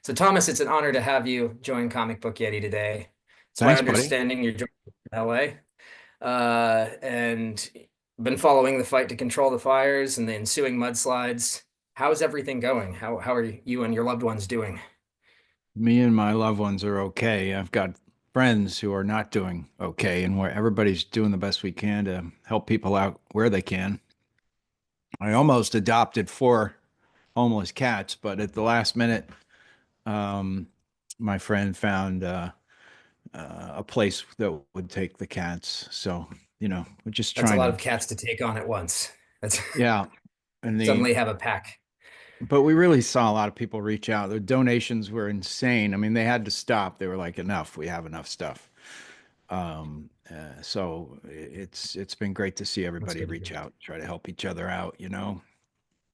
So, Thomas, it's an honor to have you join Comic Book Yeti today. It's my Thanks, buddy. understanding you're joining from LA, and been following the fight to control the fires and the ensuing mudslides. How's everything going? How are you and your loved ones doing? Me and my loved ones are okay. I've got friends who are not doing okay, and where everybody's doing the best we can to help people out where they can. I almost adopted four homeless cats, but at the last minute, um, my friend found a place that would take the cats. So, we're just That's a trying lot to, of cats to take on at once. That's yeah. And the suddenly have a pack. But we really saw a lot of people reach out. The donations were insane. I mean, they had to stop. They were like, enough. We have enough stuff. So it's been great to see That's everybody good to reach hear. out, try to help each other out, you know.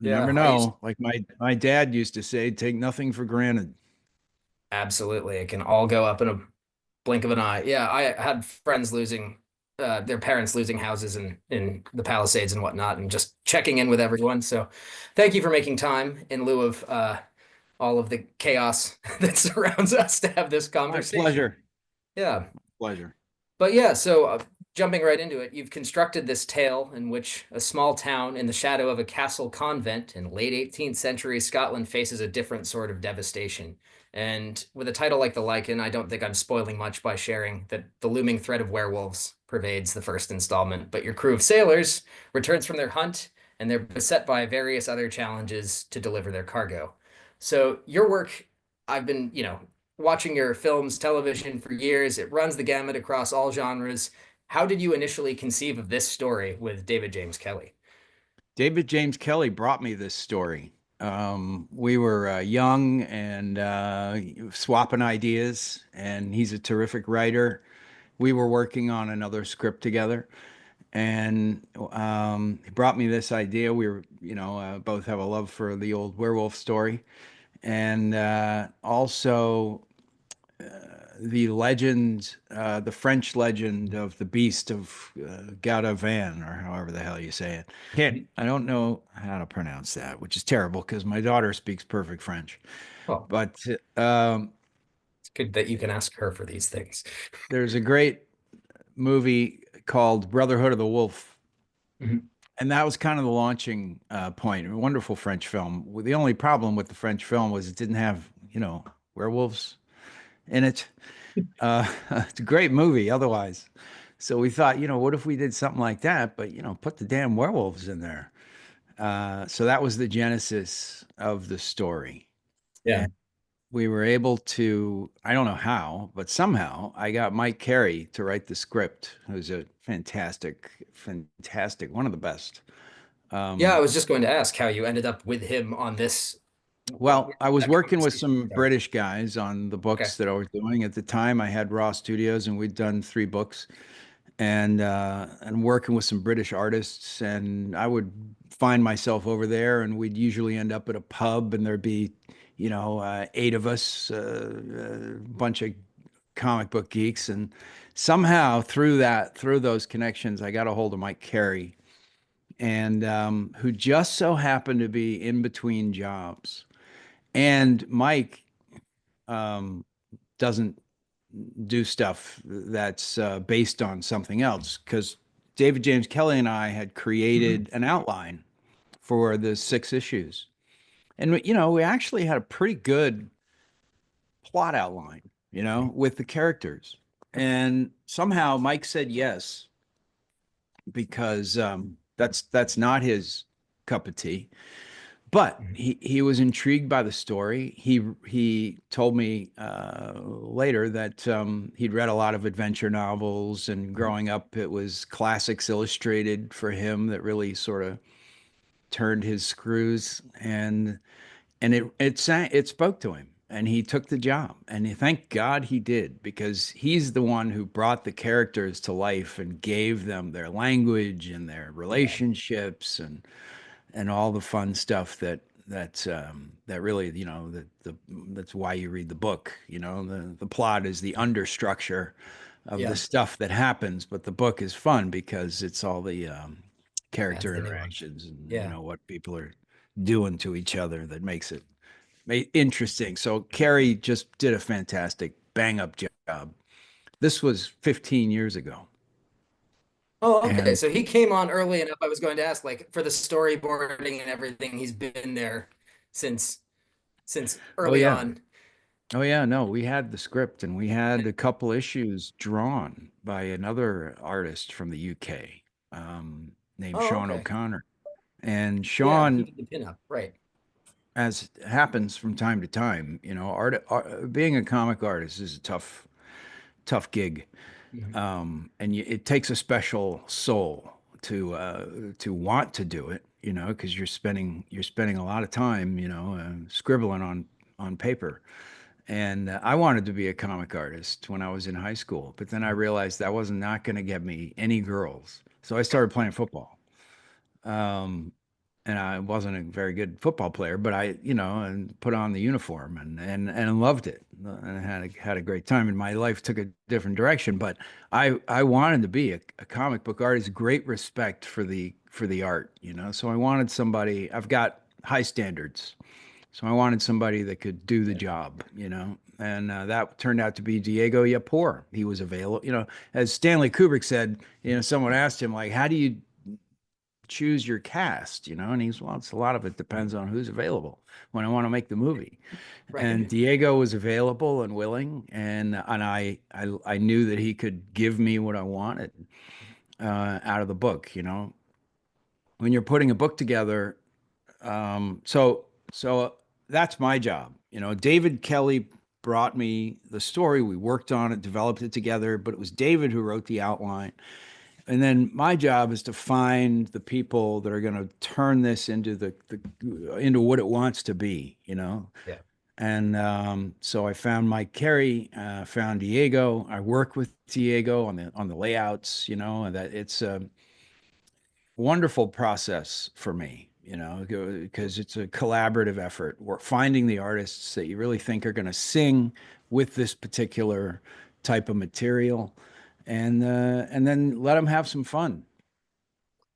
You never Yeah, I used know. Like my dad used to say, take nothing for granted. absolutely. It can all go up in a blink of an eye. Yeah, I had friends losing their parents losing houses in the Palisades and whatnot, and just checking in with everyone. So, thank you for making time in lieu of all of the chaos that surrounds us to have this My conversation. pleasure. Yeah, Pleasure. but yeah, so jumping right into it, you've constructed this tale in which a small town in the shadow of a castle convent in late 18th century Scotland faces a different sort of devastation. And with a title like The Lycan, I don't think I'm spoiling much by sharing that the looming threat of werewolves pervades the first installment. But your crew of sailors returns from their hunt and they're beset by various other challenges to deliver their cargo. So your work, I've been, watching your films, television for years. It runs the gamut across all genres. How did you initially conceive of this story with David James Kelly? David James Kelly brought me this story. We were young and swapping ideas, and he's a terrific writer. We were working on another script together, and he brought me this idea. We were, both have a love for the old werewolf story, and also the legend, the French legend of the beast of Gaudavan, or however the hell you say it. I don't know how to pronounce that, which is terrible because my daughter speaks perfect French. Well, But it's good that you can ask her for these things. there's a great movie called Brotherhood of the Wolf. Mhm. And that was kind of the launching point. A wonderful French film. The only problem with the French film was it didn't have, werewolves in it. It's a great movie otherwise. So we thought, what if we did something like that, but, put the damn werewolves in there. So that was the genesis of the story. Yeah. And we were able to, I don't know how, but somehow I got Mike Carey to write the script, who's a fantastic, fantastic, one of the best. Yeah, I Um, was just going to ask how you ended up with him on this. Where Well, did I was that working with conversation some start? British guys on the Okay. books that I was doing. At the time, I had Raw Studios, and we'd done three books, and working with some British artists. And I would find myself over there, and we'd usually end up at a pub, and there'd be, eight of us, a bunch of comic book geeks, and somehow through those connections, I got a hold of Mike Carey, and who just so happened to be in between jobs. And Mike um, doesn't do stuff that's based on something else because David James Kelly and I had Mhm. created an outline for the six issues. And, we actually had a pretty good plot outline, with the characters. And somehow Mike said yes because that's not his cup of tea. But Mhm. he was intrigued by the story. He told me later that he'd read a lot of adventure novels, and growing up, it was Classics Illustrated for him that really sort of turned his screws, and it spoke to him, and he took the job, and thank God he did because he's the one who brought the characters to life and gave them their language and their Yeah. relationships and all the fun stuff that really that's why you read the book. The plot is the understructure of the Yeah. stuff that happens, but the book is fun because it's all the Adds character the nuance. interactions and Yeah. what people are doing to each other that Interesting. So Carey just did a fantastic bang up job. This was 15 years ago. Oh, okay. And So he came on early enough. I was going to ask, like, for the storyboarding and everything, he's been there since oh early yeah. on. Oh yeah, no, we had the script and we had a couple issues drawn by another artist from the UK, named Oh, Sean okay. O'Connor. And Yeah, he Sean, did the pinup, right? as happens from time to time, being a comic artist is a tough gig. Mhm. And it takes a special soul to want to do it, because you're spending a lot of time, scribbling on paper. And I wanted to be a comic artist when I was in high school, but then I realized that was not going to get me any girls. So I started playing football. Um, and I wasn't a very good football player, but and put on the uniform and loved it and had a great time. And my life took a different direction, but I wanted to be a comic book artist. Great respect for the art, So I wanted somebody. I've got high standards, so I wanted somebody that could do the job. And that turned out to be Diego Yapor. He was available, as Stanley Kubrick said. Someone asked him, like, how do you choose your cast, and he's, well, it's a lot of it depends on who's available when I want to make the movie. And Right. Diego was available and willing, and I knew that he could give me what I wanted out of the book. When you're putting a book together, so that's my job. David Kelly brought me the story. We worked on it, developed it together, but it was David who wrote the outline. And then my job is to find the people that are going to turn this into what it wants to be. Yeah. And so I found Mike Carey, found Diego. I work with Diego on the layouts, and that it's a wonderful process for me, because it's a collaborative effort. We're finding the artists that you really think are going to sing with this particular type of material, and then let them have some fun.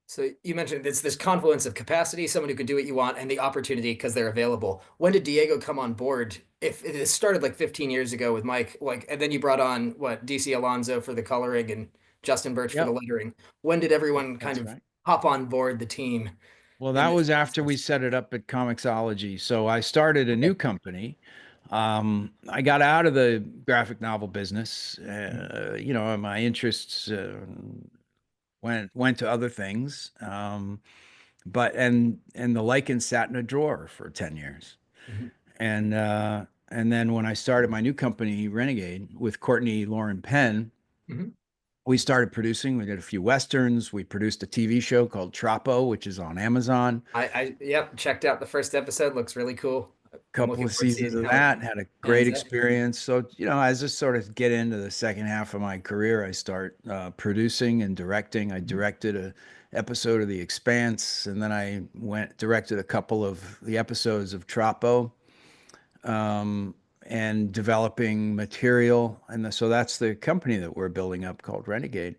So you mentioned it's this confluence of capacity, someone who could do what you want, and the opportunity because they're available. When did Diego come on board? If it started like 15 years ago with Mike, like, and then you brought on what DC Alonso for the coloring and Justin Birch for the Yep, lettering. When did everyone kind that's of right. hop on board the team Well, in that this was after we process? set it up at Comixology. So I started a new Okay. company. I got out of the graphic novel business. And my interests went to other things. But the Lycan sat in a drawer for 10 years. Mhm. And then when I started my new company, Renegade, with Courtney Lauren Penn, Mhm. we started producing. We did a few westerns. We produced a TV show called Troppo, which is on Amazon. Yep, checked out the first episode. Looks really cool. I'm Couple looking of forward to seasons seeing of how it that, had a great pans out. experience. So, as I sort of get into the second half of my career, I start producing and directing. I Mhm. directed a episode of The Expanse, and then I went directed a couple of the episodes of Troppo, um, and developing material. So that's the company that we're building up called Renegade.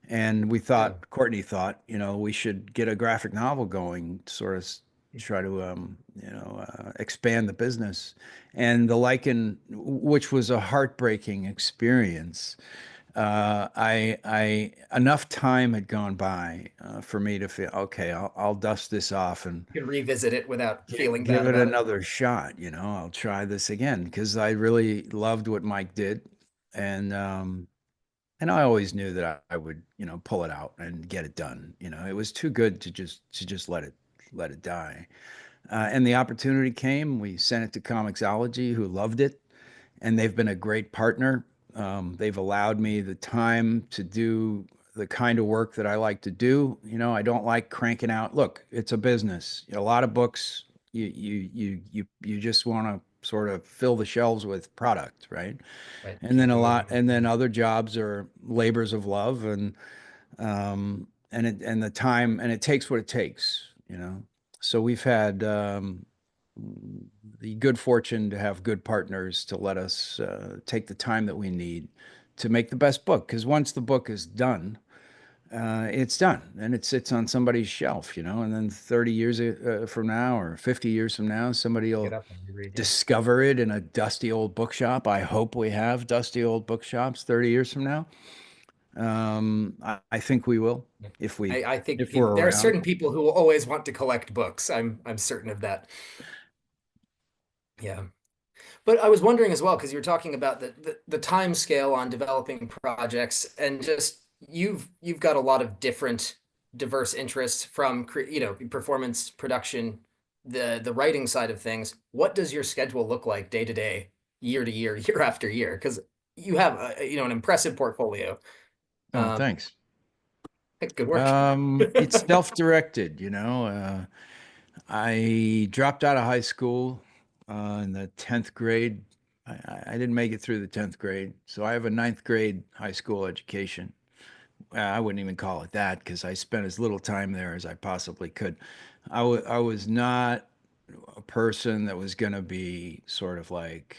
And Yeah. Courtney thought, we should get a graphic novel going, sort of try to, expand the business. And the Lycan, which was a heartbreaking experience, enough time had gone by for me to feel, okay, I'll dust this off and You can revisit it without feeling give bad it about it. another shot. I'll try this again because I really loved what Mike did. And I always knew that I would, pull it out and get it done. It was too good to just let it die. And the opportunity came. We sent it to Comixology, who loved it, and they've been a great partner. They've allowed me the time to do the kind of work that I like to do. I don't like cranking out. Look, it's a business. A lot of books, you just want to sort of fill the shelves with product, right? Right. And then Keep a them lot, moving. and then other jobs are labors of love, and the time, and it takes what it takes. So we've had the good fortune to have good partners to let us take the time that we need to make the best book. Because once the book is done, it's done and it sits on somebody's shelf, and then 30 years from now or 50 years from now, somebody Get will up and reread. Yeah. discover it in a dusty old bookshop. I hope we have dusty old bookshops 30 years from now. I think we will Yeah. if we I think if we're there are around. certain people who will always want to collect books. I'm certain of that. Yeah. But I was wondering as well, because you were talking about the time scale on developing projects, and just you've got a lot of different diverse interests from performance production, the writing side of things. What does your schedule look like day to day, year to year, year after year? Because you have an impressive portfolio. Oh, Um, thanks. Good work. It's self-directed, I dropped out of high school in the 10th grade. I didn't make it through the 10th grade, so I have a ninth grade high school education. I wouldn't even call it that because I spent as little time there as I possibly could. I was not a person that was going to be sort of like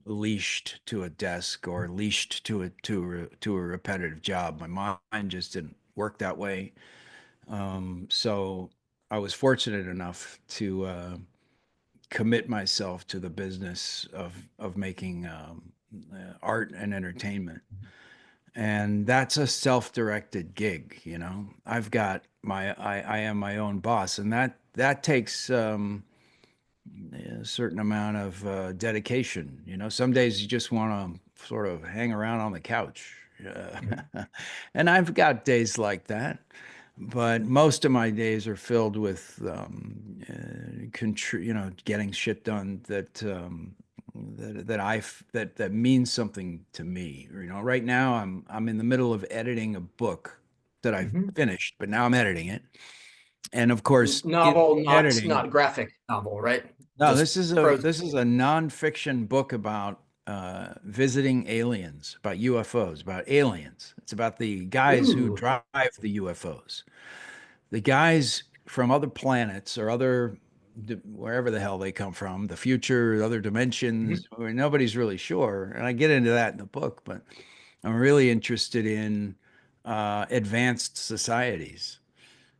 leashed to a desk or leashed to a repetitive job. My mind just didn't work that way. So I was fortunate enough to commit myself to the business of making art and entertainment. And that's a self-directed gig, I am my own boss, and that takes a certain amount of dedication. Some days you just want to sort of hang around on the couch. Mhm. And I've got days like that, but most of my days are filled with getting shit done that means something to me. Right now I'm in the middle of editing a book that I've Mhm. finished, but now I'm editing it. And of course, in Novel, not editing, graphic novel, right? no, Just prose. this is a nonfiction book about visiting aliens, about UFOs, about aliens. It's about the guys who Ooh. drive the UFOs, the guys from other planets or wherever the hell they come from, the future, other Mhm. dimensions, where nobody's really sure. And I get into that in the book, but I'm really interested in advanced societies.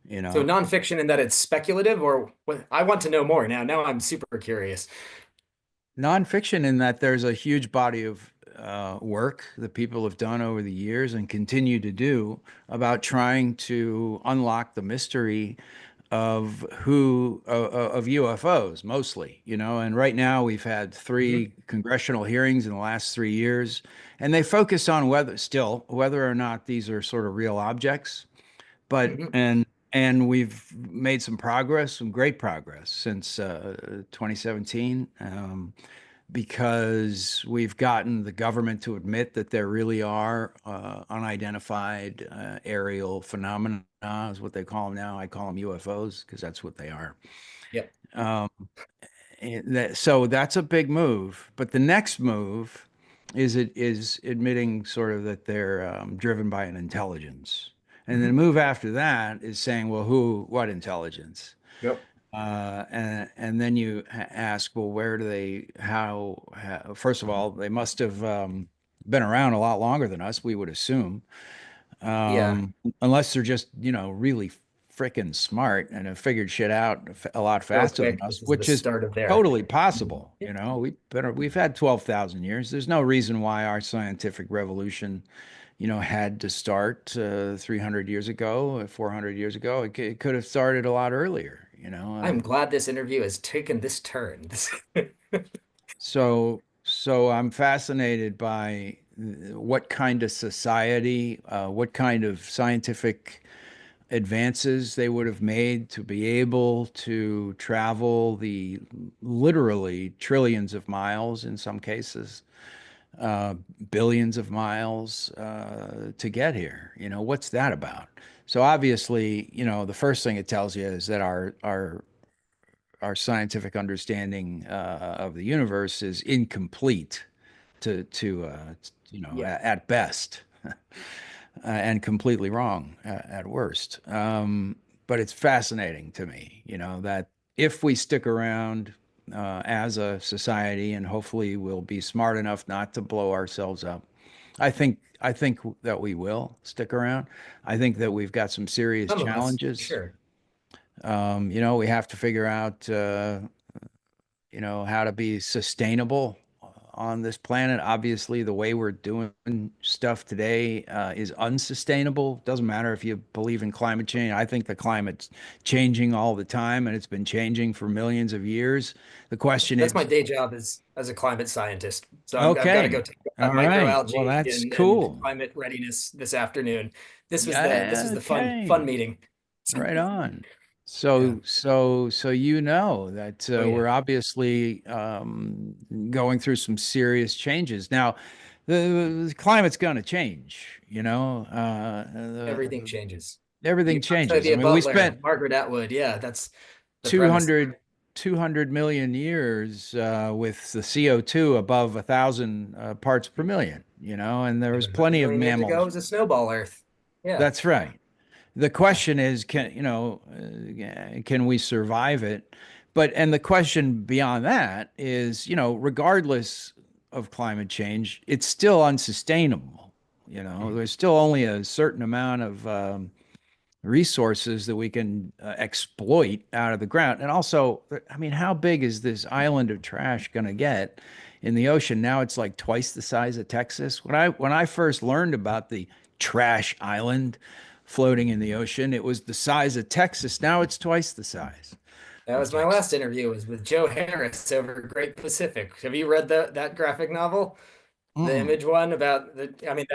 You So know, nonfiction in that it's speculative, or what? I want to know more now. Now I'm super curious. nonfiction in that there's a huge body of work that people have done over the years and continue to do about trying to unlock the mystery of UFOs mostly, and right now we've had Mhm. 3 congressional hearings in the last 3 years, and they focus on whether or not these are sort of real objects, but Mhm. and we've made some progress, some great progress since 2017. Because we've gotten the government to admit that there really are unidentified aerial phenomena, is what they call them now. I call them UFOs because that's what they are. Yep. Um, so that's a big move. But the next move is admitting sort of that they're driven by an intelligence. And then the Mhm. move after that is saying, well, what intelligence? Yep. And then you ask, well, where do they, first of all, they must have been around a lot longer than us, we would assume, Yeah. unless they're just, really freaking smart and have figured shit out a lot Real faster than quick, us, this is the which is start of their. totally Mhm. possible. Yeah. We've had 12,000 years. There's no reason why our scientific revolution, had to start 300 years ago, 400 years ago. It could have started a lot earlier, I'm glad this interview has taken this turn. So I'm fascinated by what kind of society, what kind of scientific advances they would have made to be able to travel the literally trillions of miles in some cases, uh, billions of miles to get here. What's that about? So obviously, the first thing it tells you is that our scientific understanding of the universe is incomplete to Yeah. at best, and completely wrong at worst. But it's fascinating to me, that if we stick around as a society, and hopefully we'll be smart enough not to blow ourselves up, I think that we will stick around. I think that we've got some serious Some of us, challenges. sure. We have to figure out, how to be sustainable on this planet. Obviously, the way we're doing stuff today is unsustainable. Doesn't matter if you believe in climate change. I think the climate's changing all the time, and it's been changing for millions of years. The question That's my is, day job as a climate scientist. So I've got to go okay, take all that right, well, microalgae that's and cool. climate readiness this afternoon. This was Yeah, the fun okay. meeting. Right on. Yeah. So you know that Oh yeah. we're obviously going through some serious changes. Now, the climate's going to change, Everything changes. everything Even changes. I Octavia mean, we Butler, spent Margaret Atwood. Yeah, that's the premise. 200, 200 million years with the CO2 above 1,000 parts per million, and there was And 100 plenty of million years ago, it mammals. was a snowball Earth. Yeah. That's right. The Yeah. question is, can we survive it? And the question beyond that is, regardless of climate change, it's still unsustainable. There's still only a certain amount of resources that we can exploit out of the ground. And also, I mean, how big is this island of trash going to get in the ocean? Now it's like twice the size of Texas. When I first learned about the trash island floating in the ocean, it was the size of Texas. Now it's twice the size That of was my Texas. last interview was with Joe Harris over Great Pacific. Have you read that graphic novel? The Mm. image one about I mean,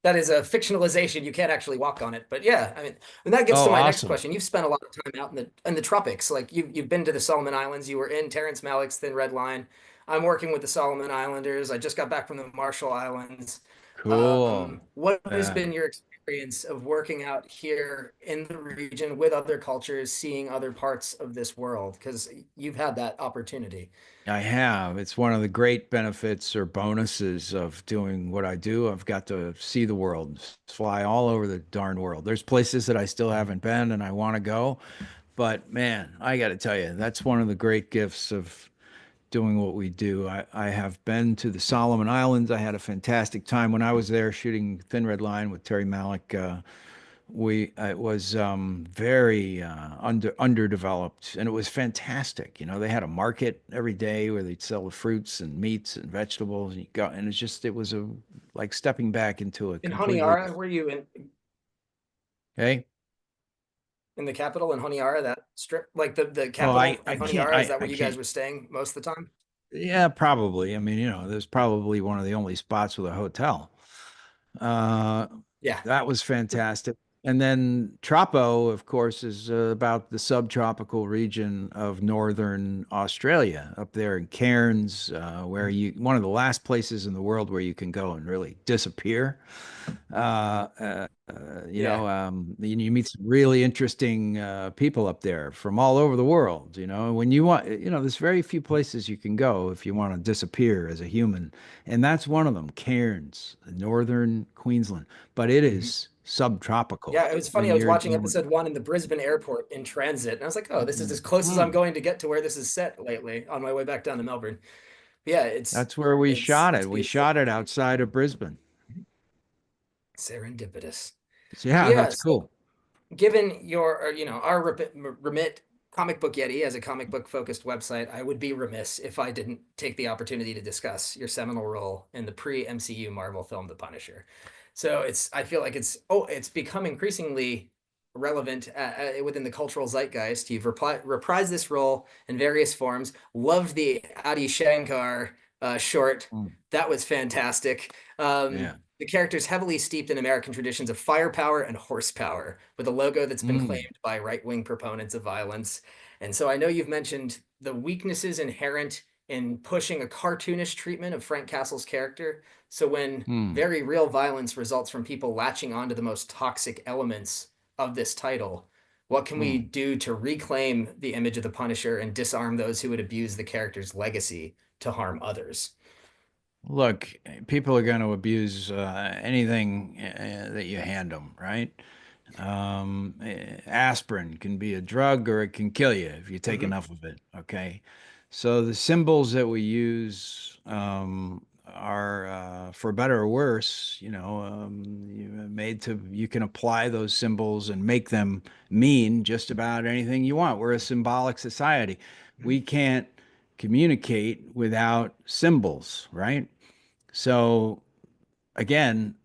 that is a fictionalization. You can't actually walk on it. But yeah, I mean, and that gets to Oh, my next awesome. question. You've spent a lot of time out in the tropics. Like you've been to the Solomon Islands. You were in Terrence Malick's Thin Red Line. I'm working with the Solomon Islanders. I just got back from the Marshall Islands. Cool. What has Yeah. been your experience of working out here in the region with other cultures, seeing other parts of this world? Because you've had that opportunity. I have. It's one of the great benefits or bonuses of doing what I do. I've got to see the world, fly all over the darn world. There's places that I still haven't been and I want to go. But man, I got to tell you, that's one of the great gifts of doing what we do. I have been to the Solomon Islands. I had a fantastic time when I was there shooting Thin Red Line with Terry Malick. We It was very underdeveloped, and it was fantastic. They had a market every day where they'd sell the fruits and meats and vegetables, and it was a like stepping back into a In completely. Honiara, were you Hey, in the capital in Honiara, that strip, like the oh, capital I in can't, Honiara, is that I where you guys can't. were staying most of the time? Yeah, probably. I mean, there's probably one of the only spots with a hotel. Uh, Yeah. that was fantastic. And then Troppo, of course, is about the subtropical region of northern Australia, up there in Cairns, where one of the last places in the world where you can go and really disappear. Yeah. You meet some really interesting people up there from all over the world. When you want, there's very few places you can go if you want to disappear as a human, and that's one of them, Cairns, northern Queensland. But it Mhm. is subtropical. Yeah, it was I funny. mean, I was you're watching going, episode 1 in the Brisbane airport in transit, and I was like, "Oh, this is as close as I'm "Hmm, going to get to where this is set lately on my way back down to Melbourne." But yeah, that's where we shot it's it. We beautiful. shot it outside of Brisbane. Serendipitous. Yeah, Yeah. that's So cool. given our remit comic book yeti as a comic book focused website, I would be remiss if I didn't take the opportunity to discuss your seminal role in the pre-MCU Marvel film The Punisher. So I feel like it's become increasingly relevant within the cultural zeitgeist. You've reprised this role in various forms. Loved the Adi Shankar short. Mm, That was fantastic. yeah. The character's heavily steeped in American traditions of firepower and horsepower, with a logo that's been Mm, claimed by right-wing proponents of violence. And so I know you've mentioned the weaknesses inherent in pushing a cartoonish treatment of Frank Castle's character. So when mm, very real violence results from people latching onto the most toxic elements of this title, what can we mm. do to reclaim the image of the Punisher and disarm those who would abuse the character's legacy to harm others? Look, people are going to abuse anything that you hand them, right? Aspirin can be a drug or it can kill you if you take Mhm. enough of it. Okay. So the symbols that we use are for better or worse, made to you can apply those symbols and make them mean just about anything you want. We're a symbolic society. We can't communicate without symbols, right? So again,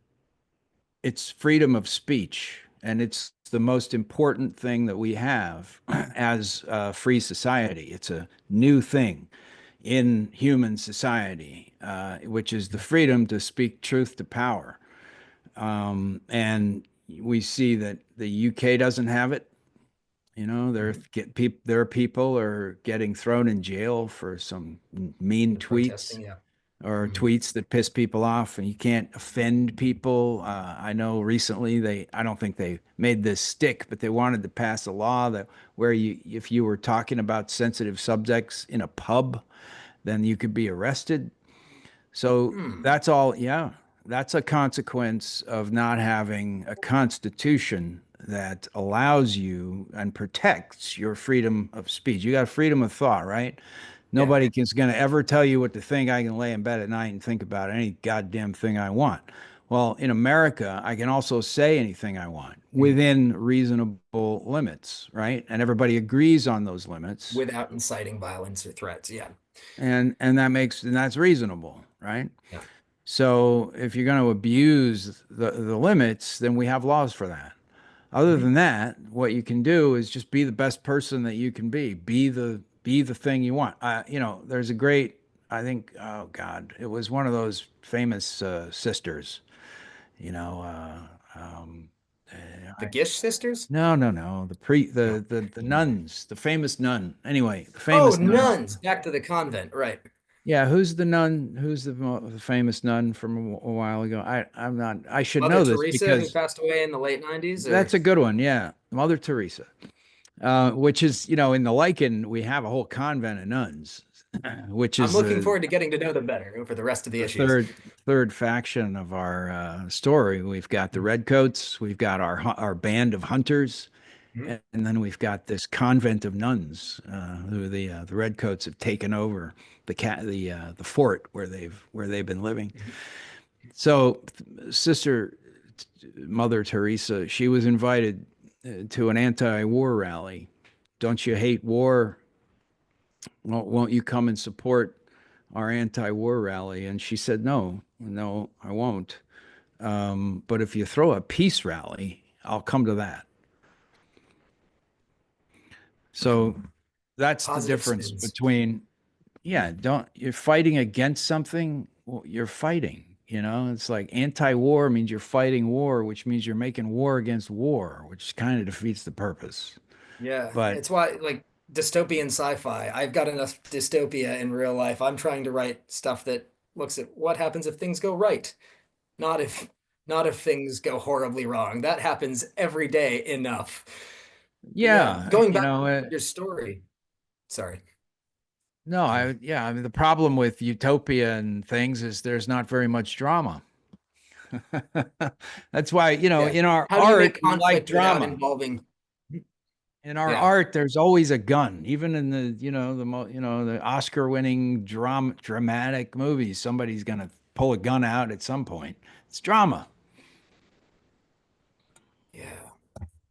it's freedom of speech, and it's the most important thing that we have as a free society. It's a new thing in human society, which is the freedom to speak truth to power. And we see that the UK doesn't have it. Mhm. Their people are getting thrown in jail for some mean The protesting, tweets yeah. or Mhm. tweets that piss people off, and you can't offend people. I know recently I don't think they made this stick, but they wanted to pass a law that where if you were talking about sensitive subjects in a pub, then you could be arrested. So Hmm. that's all, yeah, that's a consequence of not having a constitution that allows you and protects your freedom of speech. You got freedom of thought, right? Yeah. Nobody is going to ever tell you what to think. I can lay in bed at night and think about any goddamn thing I want. Well, in America, I can also say anything I want Mhm. within reasonable limits, right? And everybody agrees on those limits. Without inciting violence or threats. Yeah. And that's reasonable, right? Yeah. So if you're going to abuse the limits, then we have laws for that. Other Mhm. than that, what you can do is just be the best person that you can be. Be the thing you want. There's a great, I think, oh God, it was one of those famous sisters. You know, The Gish sisters? no, no, no, the pre No. the nuns, the famous nun. Anyway, the Oh, famous nun. nuns. Back to the convent. Right. Yeah, who's the nun? Who's the famous nun from a while ago? I'm not. I should Mother know this Teresa, who because passed away in the late 90s, or that's a good one. Yeah, Mother Teresa, which is in the Lycan we have a whole convent of nuns, which I'm is looking forward to getting to know them better over the rest of the the issues. third faction of our story. We've got the redcoats, we've got our band of hunters, Mhm. and then we've got this convent of nuns who the redcoats have taken over the fort where they've been living. Mhm. So, Sister Mother Teresa, she was invited to an anti-war rally. Don't you hate war? Won't you come and support our anti-war rally? And she said, no, no, I won't. But if you throw a peace rally, I'll come to that. So that's the Positive difference spins. between, yeah, don't, you're fighting against something, well, you're fighting. It's like anti-war means you're fighting war, which means you're making war against war, which kind of defeats the purpose. Yeah, But it's why like dystopian sci-fi. I've got enough dystopia in real life. I'm trying to write stuff that looks at what happens if things go right, not if not if things go horribly wrong. That happens every day enough. But yeah, yeah, going back to your story. Sorry. no, yeah, I mean, the problem with utopia and things is there's not very much drama. That's why, Yeah. in our How do you art, make we like conflict without drama. involving? In our Yeah. art, there's always a gun. Even in the Oscar-winning dramatic movies, somebody's gonna pull a gun out at some point. It's drama. Yeah.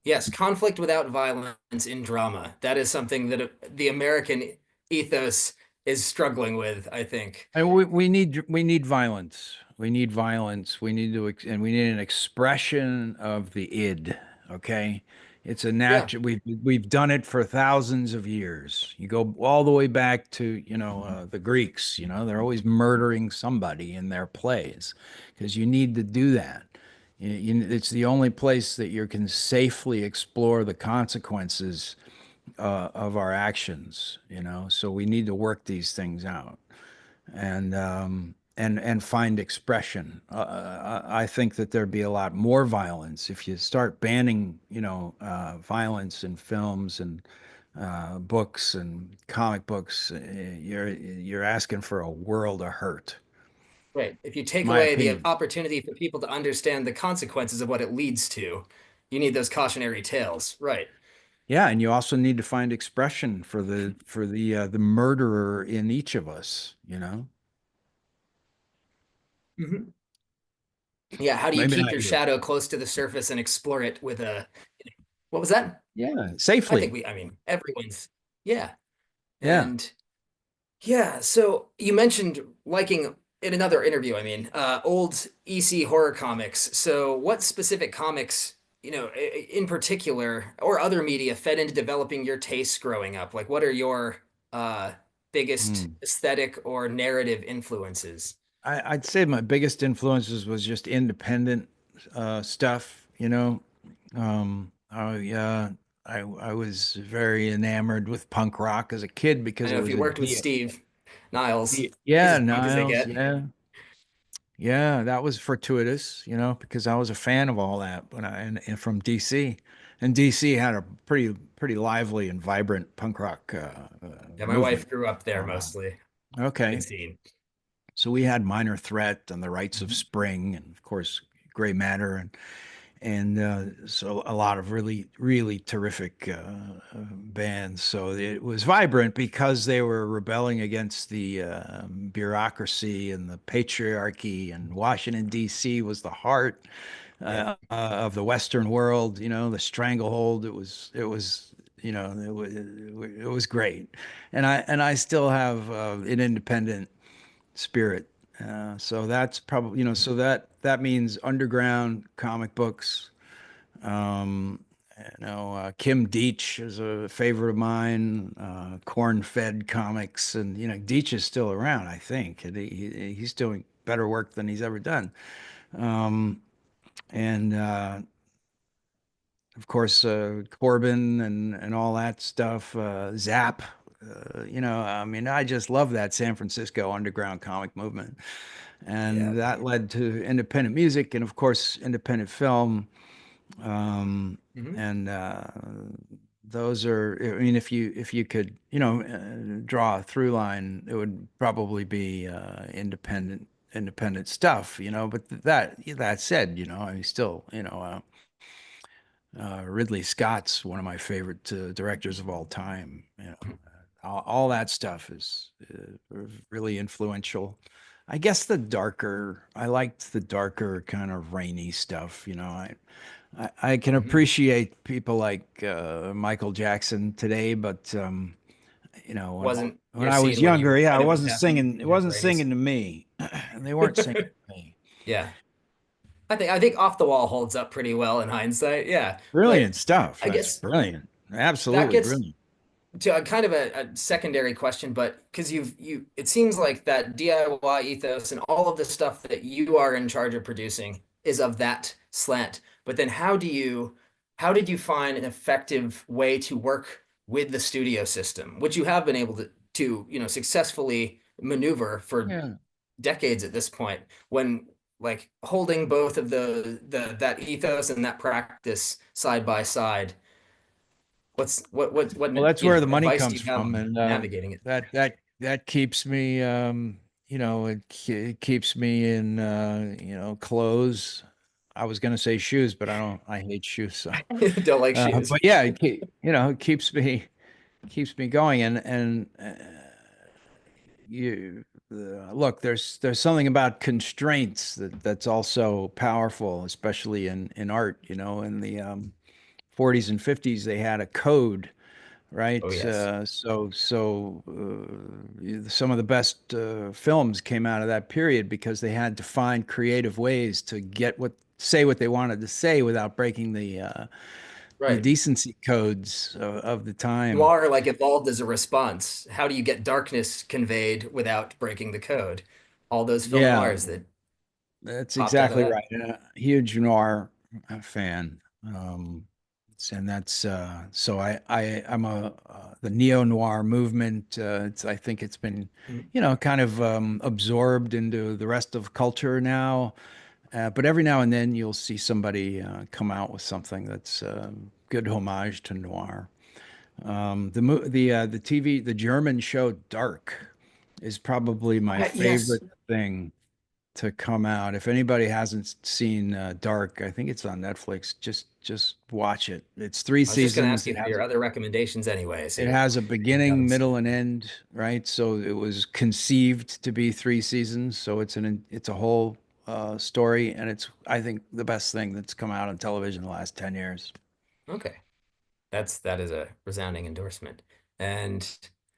Yes, conflict without violence in drama. That is something that the American ethos is struggling with, I think. And we need violence. We need violence. And we need an expression of the id. Okay, it's a Yeah. natural. We've done it for thousands of years. You go all the way back to the Greeks. They're always murdering somebody in their plays because you need to do that. It's the only place that you can safely explore the consequences of our actions. So we need to work these things out and find expression. I think that there'd be a lot more violence if you start banning, violence in films and books and comic books. You're asking for a world of hurt, Right. If you in take my away the opinion. opportunity for people to understand the consequences of what it leads to, you need those cautionary tales. Right. Yeah, and you also need to find expression for the murderer in each of us. Mhm. Yeah, how do you Maybe keep not your you. shadow close to the surface and explore it with a, what was that? Yeah, I think safely. I mean, everyone's, yeah. Yeah. And yeah, so you mentioned liking in another interview, I mean, old EC horror comics. So what specific comics, in particular, or other media fed into developing your tastes growing up? Like what are your uh biggest Hmm. aesthetic or narrative influences? I'd say my biggest influences was just independent stuff, you know. I was very enamored with punk rock as a kid I because it know if was you a worked with deal. Steve Niles, he's Yeah, as punk as they Niles, get. yeah. Yeah, that was fortuitous, because I was a fan of all that when and from DC. And DC had a pretty lively and vibrant punk rock Yeah, my wife movement grew up there going on. mostly. Good Okay. scene. So we had Minor Threat and the Rites of Mhm. Spring and of course Gray Matter and so a lot of really terrific bands. So it was vibrant because they were rebelling against the bureaucracy and the patriarchy, and Washington D.C. was the heart Yep. of the Western world. The stranglehold. It was great, and I still have an independent spirit. So that's probably, so that means underground comic books. Um, Kim Deitch is a favorite of mine. Corn-fed comics, and Deitch is still around, I think, and he's doing better work than he's ever done. Um, and Of course, Corbin and all that stuff. Zap. I mean, I just love that San Francisco underground comic movement. Yeah. And that led to independent music and, of course, independent film. Um, Hmm. and Those are, I mean, if you could, draw a through line, it would probably be independent stuff, But that said, I mean, still, Ridley Scott's one of my favorite directors of all time. All that stuff is really influential. I guess I liked the darker kind of rainy stuff. I can Hmm. appreciate people like Michael Jackson today, but Wasn't when your I was scene when younger, you yeah, when it was happening it in your wasn't 20s? singing to me. They weren't singing to me. Yeah. I think Off the Wall holds up pretty well in hindsight. Yeah. Brilliant But stuff. I That's guess brilliant. that Absolutely gets brilliant. to a kind of a secondary question, but because it seems like that DIY ethos and all of the stuff that you are in charge of producing is of that slant. But then how did you find an effective way to work with the studio system, which you have been able to, successfully maneuver for Yeah. decades at this point, when like holding both of the that ethos and that practice side by side? What Well, that's where the money advice do comes you have from, on and navigating it? that keeps me, it keeps me in, clothes. I was gonna say shoes, but I don't. I hate shoes, so. Don't like shoes. But yeah, it keeps me going, and you look. There's something about constraints that's also powerful, especially in art. In the 40s and 50s, they had a code, Oh right? yes. Some of the best films came out of that period because they had to find creative ways to say what they wanted to say without breaking the Right. decency codes of the time. Noir like evolved as a response. How do you get darkness conveyed without breaking the code? All those film Yeah, noirs that that's popped out of exactly that. right. Huge noir fan. And that's so I'm a the neo noir movement. I think it's been, Mhm. kind of absorbed into the rest of culture now. But every now and then you'll see somebody come out with something that's good homage to noir. The TV, the German show Dark is probably my Yes. favorite thing to come out. If anybody hasn't seen Dark, I think it's on Netflix. Just watch it. It's three I was just going to ask seasons. you for your other recommendations anyway. So It you has a beginning, haven't. middle, and end, right? So it was conceived to be three seasons. So it's a whole story, and it's, I think, the best thing that's come out on television in the last 10 years. Okay. That is a resounding endorsement. And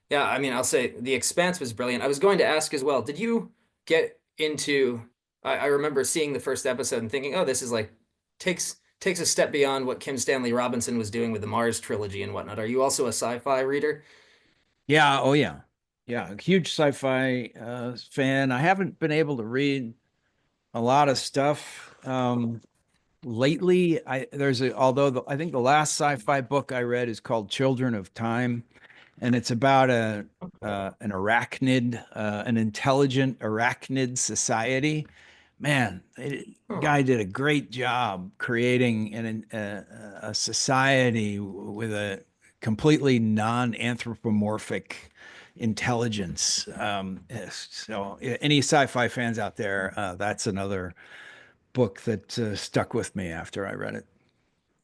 yeah, I mean, I'll say The Expanse was brilliant. I was going to ask as well, did you get into I remember seeing the first episode and thinking, oh, this is like takes a step beyond what Kim Stanley Robinson was doing with the Mars trilogy and whatnot. Are you also a sci-fi reader? Yeah, oh yeah. Yeah, a huge sci-fi fan. I haven't been able to read a lot of stuff lately. I think the last sci-fi book I read is called Children of Time, and it's about an arachnid, an intelligent arachnid society. Man, Oh, guy did a great job creating a society with a completely non-anthropomorphic intelligence. So, any sci-fi fans out there, that's another book that stuck with me after I read it.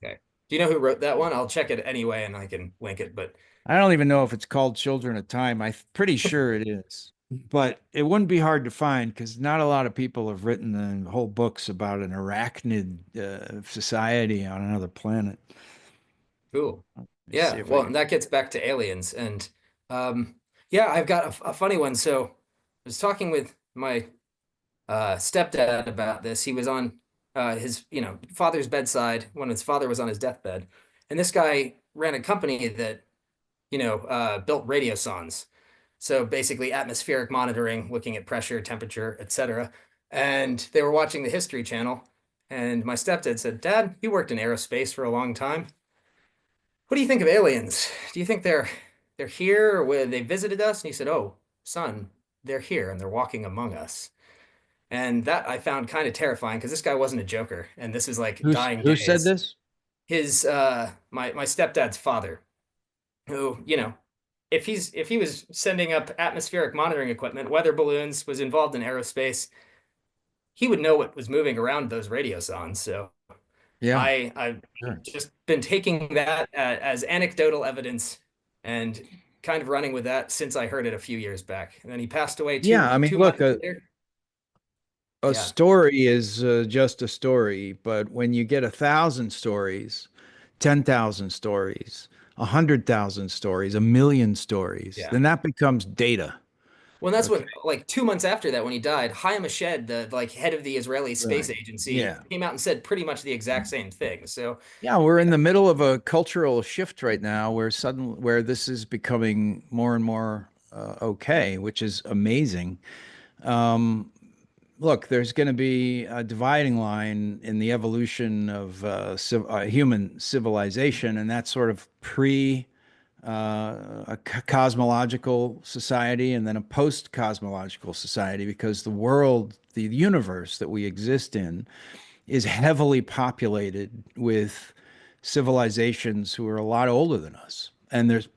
okay. Do you know who wrote that one? I'll check it anyway and I can link it, but I don't even know if it's called Children of Time. I'm pretty sure it is, but it wouldn't be hard to find because not a lot of people have written the whole books about an arachnid society on another planet. cool. Let me see Yeah, if I well, and can. that gets back to aliens. And um, yeah, I've got a funny one. So I was talking with my stepdad about this. He was on his, father's bedside when his father was on his deathbed. And this guy ran a company that, built radiosondes. So basically atmospheric monitoring, looking at pressure, temperature, etc. And they were watching the History Channel. And my stepdad said, Dad, you worked in aerospace for a long time. What do you think of aliens? Do you think they're here or whether they visited us? And he said, Oh, son, they're here and they're walking among us. And that I found kind of terrifying because this guy wasn't a joker. And this is like dying Who said days. this? His my stepdad's father, who, if he was sending up atmospheric monitoring equipment, weather balloons, was involved in aerospace, he would know what was moving around those radiosondes. So Yeah, I've sure. just been taking that as anecdotal evidence and kind of running with that since I heard it a few years back. And then he passed away Yeah, I mean, two look, months later. a Yeah, story is just a story, but when you get 1,000 stories, 10,000 stories, 100,000 stories, 1,000,000 stories, yeah. then that becomes data. Well, that's Okay. what, like 2 months after that, when he died, Chaim Hachette, the like head of the Israeli Space Right. Agency, Yeah. came out and said pretty much the exact same thing. So, Yeah, we're in yeah, the middle of a cultural shift right now where this is becoming more and more okay, which is amazing. Um, Look, there's going to be a dividing line in the evolution of human civilization, and that's sort of pre a cosmological society and then a post cosmological society because the world, the universe that we exist in, is heavily populated with civilizations who are a lot older than us. And there's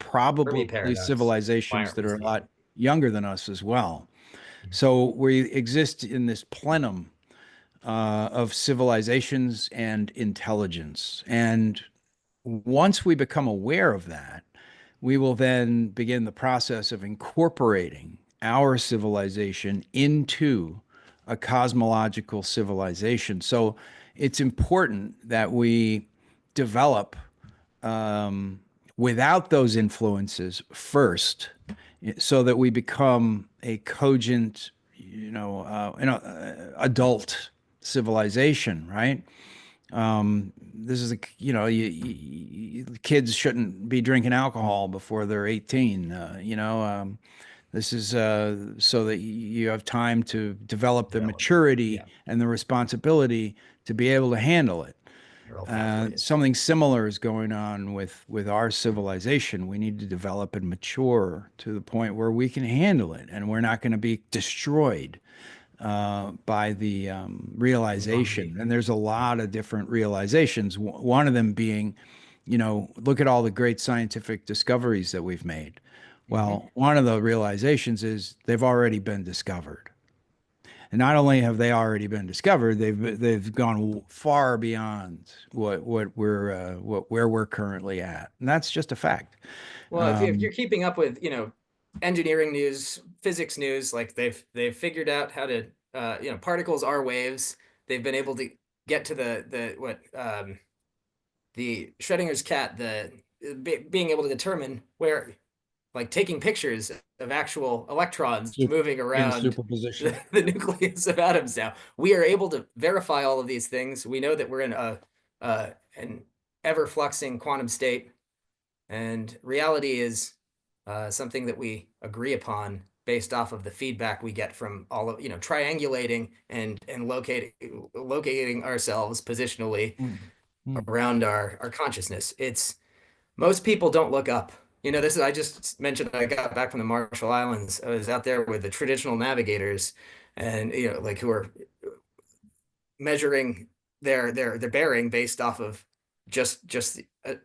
Fermi probably paradox. Why civilizations aren't that we are a seeing lot it? younger than us as well. So we exist in this plenum of civilizations and intelligence. And once we become aware of that, we will then begin the process of incorporating our civilization into a cosmological civilization. So it's important that we develop um, without those influences first, so that we become a cogent, adult civilization, right? This is kids shouldn't be drinking alcohol before they're 18. This is so that you have time to develop the Development. maturity Yeah, and the responsibility to be able to handle it. neural pathways. Something similar is going on with our civilization. We need to develop and mature to the point where we can handle it, and we're not going to be destroyed by the realization. Zombie. And there's a lot of different realizations. One of them being, look at all the great scientific discoveries that we've made. Hmm. Well, one of the realizations is they've already been discovered. And not only have they already been discovered, they've gone far beyond where we're currently at, and that's just a fact. Well, if Um, you're keeping up with, engineering news, physics news, like they've figured out how to particles are waves. They've been able to get to the Schrodinger's cat, being able to determine where, like taking pictures of actual electrons Sup- moving in around superposition. the nucleus of atoms now. We are able to verify all of these things. We know that we're in an ever fluxing quantum state, and reality is something that we agree upon based off of the feedback we get from all of, triangulating and locating ourselves positionally Mm, mm. around our consciousness. It's Most people don't look up. This is, I just mentioned I got back from the Marshall Islands. I was out there with the traditional navigators, and like, who are measuring their bearing based off of just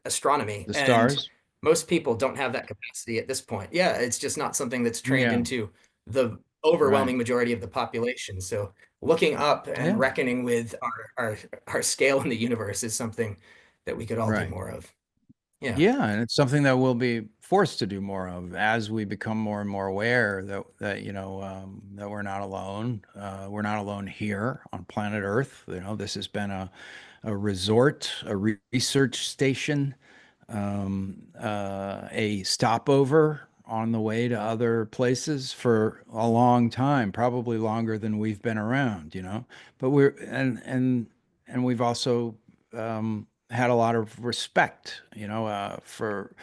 astronomy. The And stars. most people don't have that capacity at this point. Yeah, it's just not something that's trained Yeah. into the Right. overwhelming majority of the population. So looking up and Yeah. reckoning with our scale in the universe is something that we could all do Right. more of. Yeah. Yeah, and it's something that we'll be forced to do more of as we become more and more aware that that we're not alone. We're not alone here on planet Earth. This has been a resort, a research station, a stopover on the way to other places for a long time, probably longer than we've been around. But and we've also had a lot of respect, for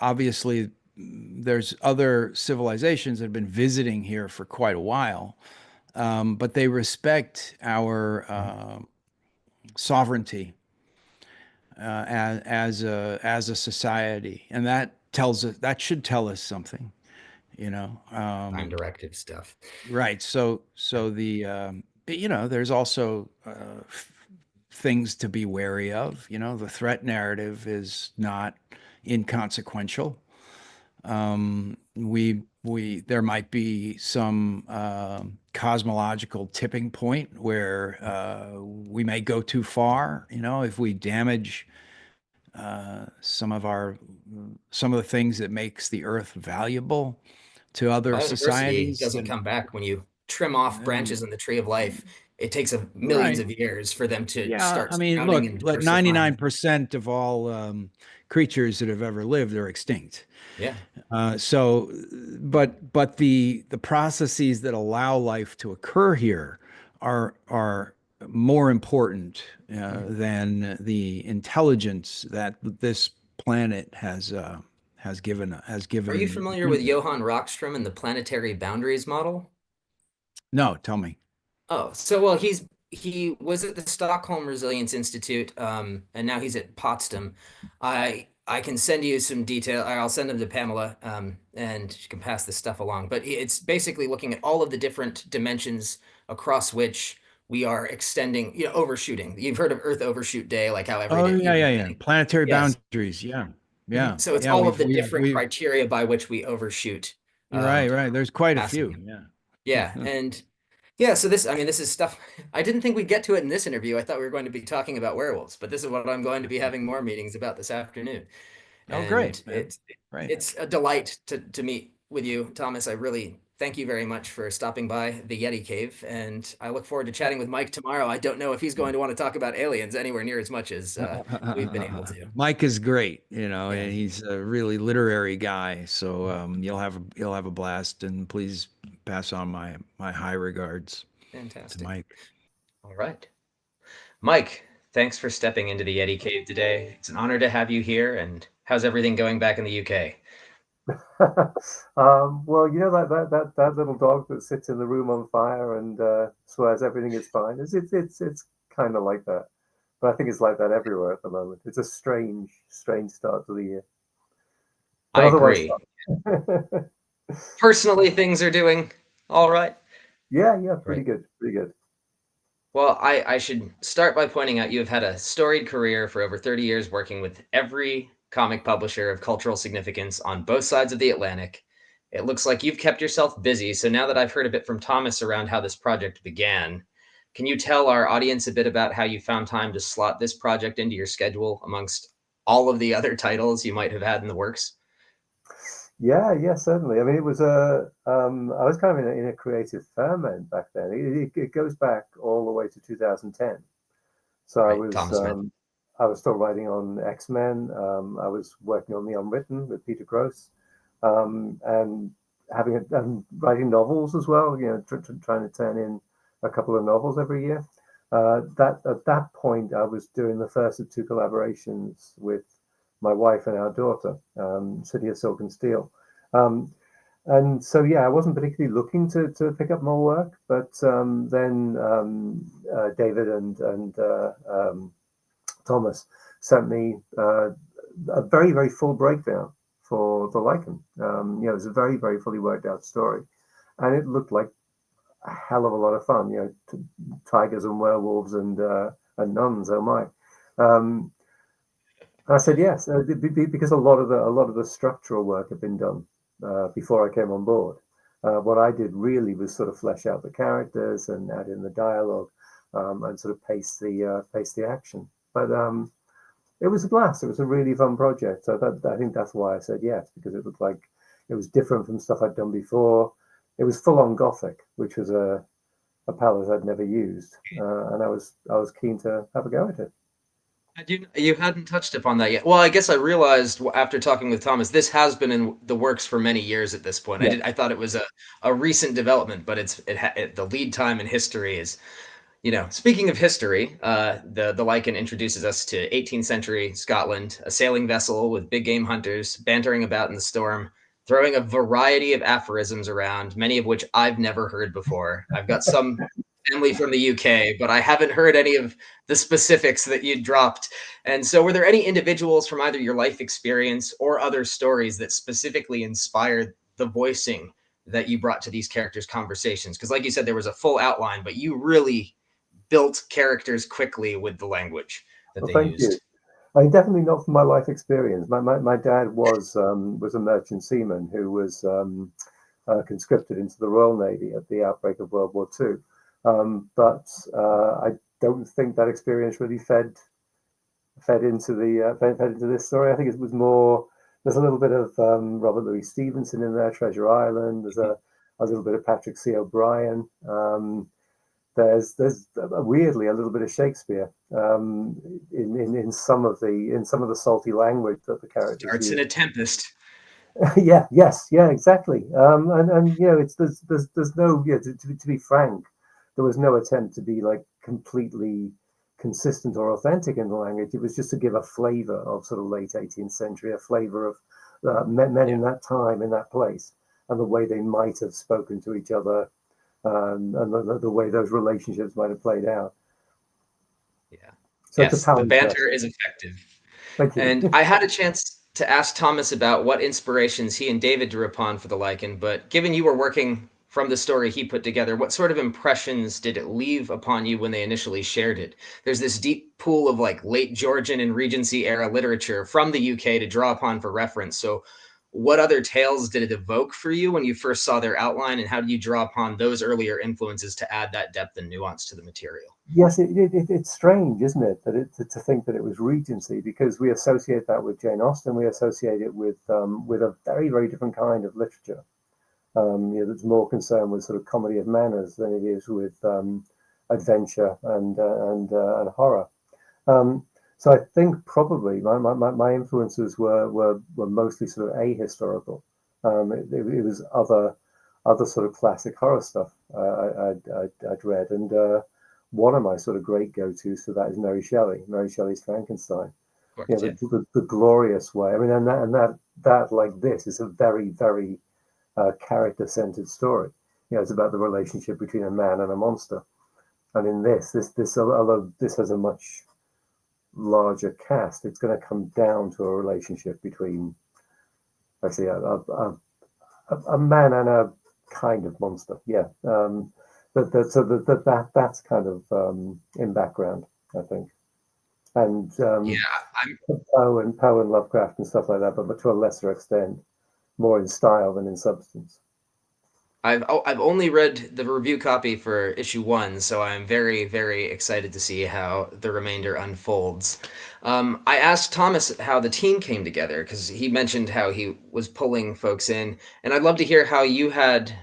obviously there's other civilizations that have been visiting here for quite a while, but they respect our sovereignty as a society, and that should tell us something, you know. Time directive stuff. Right. So but, there's also things to be wary of. The threat narrative is not inconsequential. There might be some cosmological tipping point where we may go too far, if we damage some of the things that makes the Earth valuable to other Biodiversity societies. doesn't come back when you trim off And branches in the tree of life. It takes millions right. of years for them to Yeah, start I mean, sprouting look, and like diversifying. 99% of all creatures that have ever lived are extinct. Yeah. So, but the processes that allow life to occur here are more important Mhm. than the intelligence that this planet has Are you given familiar with humans. Johann Rockström and the planetary boundaries model? No, tell me. Oh, so well, he was at the Stockholm Resilience Institute, and now he's at Potsdam. I can send you some detail. I'll send them to Pamela, and she can pass this stuff along. But it's basically looking at all of the different dimensions across which we are extending, overshooting. You've heard of Earth Overshoot Day, like how every Oh day, yeah, yeah, yeah. Planetary yes. boundaries. Yeah, Mhm. yeah, So it's yeah. all of We've the we've different we've. criteria by which we overshoot, Right, right. There's quite a passing few. them. Yeah, Yeah. and yeah, so this is stuff I didn't think we'd get to it in this interview. I thought we were going to be talking about werewolves, but this is what I'm going to be having more meetings about this afternoon. Oh, And great, man. Right. it's a delight to meet with you, Thomas. I really thank you very much for stopping by the Yeti Cave, and I look forward to chatting with Mike tomorrow. I don't know if he's going to want to talk about aliens anywhere near as much as we've been able to. Mike is great, Yeah, and he's a really literary guy. So you'll have a blast, and please pass on my high regards to fantastic. Mike. All right. Mike, thanks for stepping into the Yeti Cave today. It's an honor to have you here. And how's everything going back in the UK? Well, that little dog that sits in the room on fire and swears everything is fine. It's kind of like that, but I think it's like that everywhere at the moment. It's a strange start to the year, but I otherwise, agree. fine. Personally, things are doing all right. Yeah, Right. pretty good, pretty good. Well, I should start by pointing out you have had a storied career for over 30 years working with every comic publisher of cultural significance on both sides of the Atlantic. It looks like you've kept yourself busy. So now that I've heard a bit from Thomas around how this project began, can you tell our audience a bit about how you found time to slot this project into your schedule amongst all of the other titles you might have had in the works? Yeah, certainly. I mean, it was I was kind of in a creative ferment back then. It goes back all the way to 2010. So Right, Thomas Smith. I was still writing on X-Men. I was working on The Unwritten with Peter Gross, and writing novels as well. You know, trying to turn in a couple of novels every year. That at that point, I was doing the first of two collaborations with my wife and our daughter, City of Silk and Steel. Um, and so, yeah, I wasn't particularly looking to pick up more work, but then David and Thomas sent me a very full breakdown for the Lycan. You know, it was a very fully worked out story, and it looked like a hell of a lot of fun. You know, tigers and werewolves and nuns. Oh my! Um, I said yes because a lot of the structural work had been done before I came on board. What I did really was sort of flesh out the characters and add in the dialogue, and sort of pace the action. But it was a blast. It was a really fun project. So I think that's why I said yes, because it looked like it was different from stuff I'd done before. It was full on gothic, which was a palette I'd never used, and I was keen to have a go at it. You hadn't touched upon that yet. Well, I guess I realized after talking with Thomas, this has been in the works for many years at this point. Yeah. I thought it was a recent development, but the lead time in history is, speaking of history, the Lycan introduces us to 18th century Scotland, a sailing vessel with big game hunters bantering about in the storm, throwing a variety of aphorisms around, many of which I've never heard before. I've got some family from the UK, but I haven't heard any of the specifics that you dropped. And so, were there any individuals from either your life experience or other stories that specifically inspired the voicing that you brought to these characters' conversations? Because, like you said, there was a full outline, but you really built characters quickly with the language that Well, they thank you. used. I mean, definitely not from my life experience. My dad was a merchant seaman who was conscripted into the Royal Navy at the outbreak of World War II. But I don't think that experience really fed into this story. I think it was more. There's a little bit of Robert Louis Stevenson in there, Treasure Island. There's a little bit of Patrick C. O'Brien. There's weirdly a little bit of Shakespeare in some of the salty language that the characters Starts in use. a tempest. Yeah, exactly. And you know, it's there's no yeah. To be frank, there was no attempt to be like completely consistent or authentic in the language. It was just to give a flavor of sort of late 18th century, a flavor of men Yeah. in that time, in that place, and the way they might have spoken to each other, and the way those relationships might have played out. Yeah. So it's a Yes, the palimpsest. banter is effective. Thank you. And I had a chance to ask Thomas about what inspirations he and David drew upon for the Lycan, but given you were working from the story he put together, what sort of impressions did it leave upon you when they initially shared it? There's this deep pool of like late Georgian and Regency era literature from the UK to draw upon for reference. So, what other tales did it evoke for you when you first saw their outline, and how did you draw upon those earlier influences to add that depth and nuance to the material? Yes, it's strange, isn't it, that to think that it was Regency, because we associate that with Jane Austen, we associate it with a very different kind of literature. You know, that's more concerned with sort of comedy of manners than it is with adventure and horror. Um, so I think probably my influences were mostly sort of ahistorical. It was other sort of classic horror stuff I'd read, and one of my sort of great go-tos for that is Mary Shelley's Frankenstein. Of course, You know, yeah. the glorious way. I mean, and that like this is a very character-centered story. You know, it's about the relationship between a man and a monster. And in although this has a much larger cast, it's going to come down to a relationship between actually a man and a kind of monster. Yeah, that's kind of in background, I think, and Yeah, I'm Poe and Lovecraft and stuff like that, but to a lesser extent, more in style than in substance. I've only read the review copy for issue 1, so I'm very, very excited to see how the remainder unfolds. I asked Thomas how the team came together because he mentioned how he was pulling folks in, and I'd love to hear how you had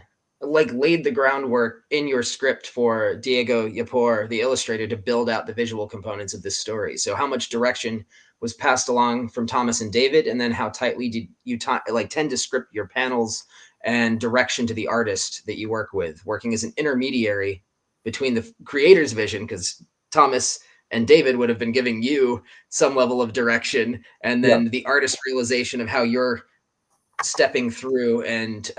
like laid the groundwork in your script for Diego Yapor, the illustrator, to build out the visual components of this story. So how much direction was passed along from Thomas and David, and then how tightly did you tend to script your panels and direction to the artist that you work with, working as an intermediary between the creator's vision, because Thomas and David would have been giving you some level of direction, and Yeah. then the artist's realization of how you're stepping through and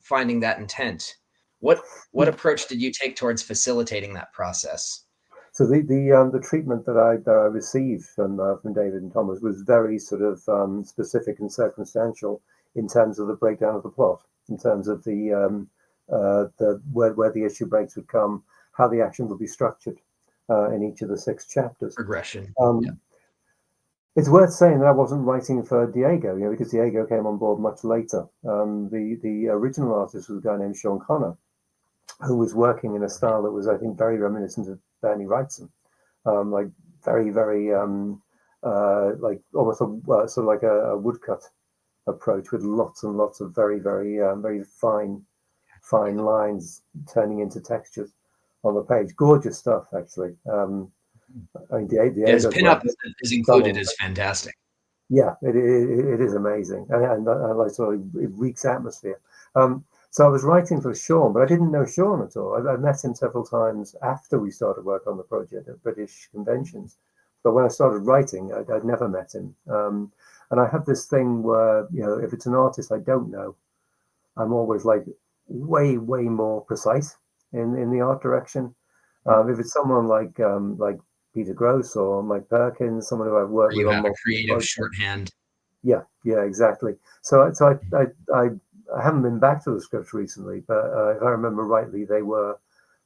finding that intent. What approach did you take towards facilitating that process? So the treatment that I received from David and Thomas was very sort of specific and circumstantial in terms of the breakdown of the plot, in terms of the where the issue breaks would come, how the action would be structured in each of the 6 chapters. Progression. Yeah. It's worth saying that I wasn't writing for Diego, because Diego came on board much later. The original artist was a guy named Sean Connor, who was working in a style that was, I think, very reminiscent of Bernie Wrightson, like very, very, like almost sort of like a woodcut approach with lots and lots of very, very, very fine lines turning into textures on the page. Gorgeous stuff, actually. I mean, His pinup is included is fantastic. Yeah, it is amazing, and like sort of it reeks atmosphere. So I was writing for Sean, but I didn't know Sean at all. I met him several times after we started work on the project at British conventions. But when I started writing, I'd never met him. And I have this thing where, if it's an artist I don't know, I'm always like way more precise in the art direction. If it's someone like Peter Gross or Mike Perkins, someone who I've worked with You on have a multiple creative projects. shorthand. Yeah, exactly. So I haven't been back to the scripts recently, but if I remember rightly, they were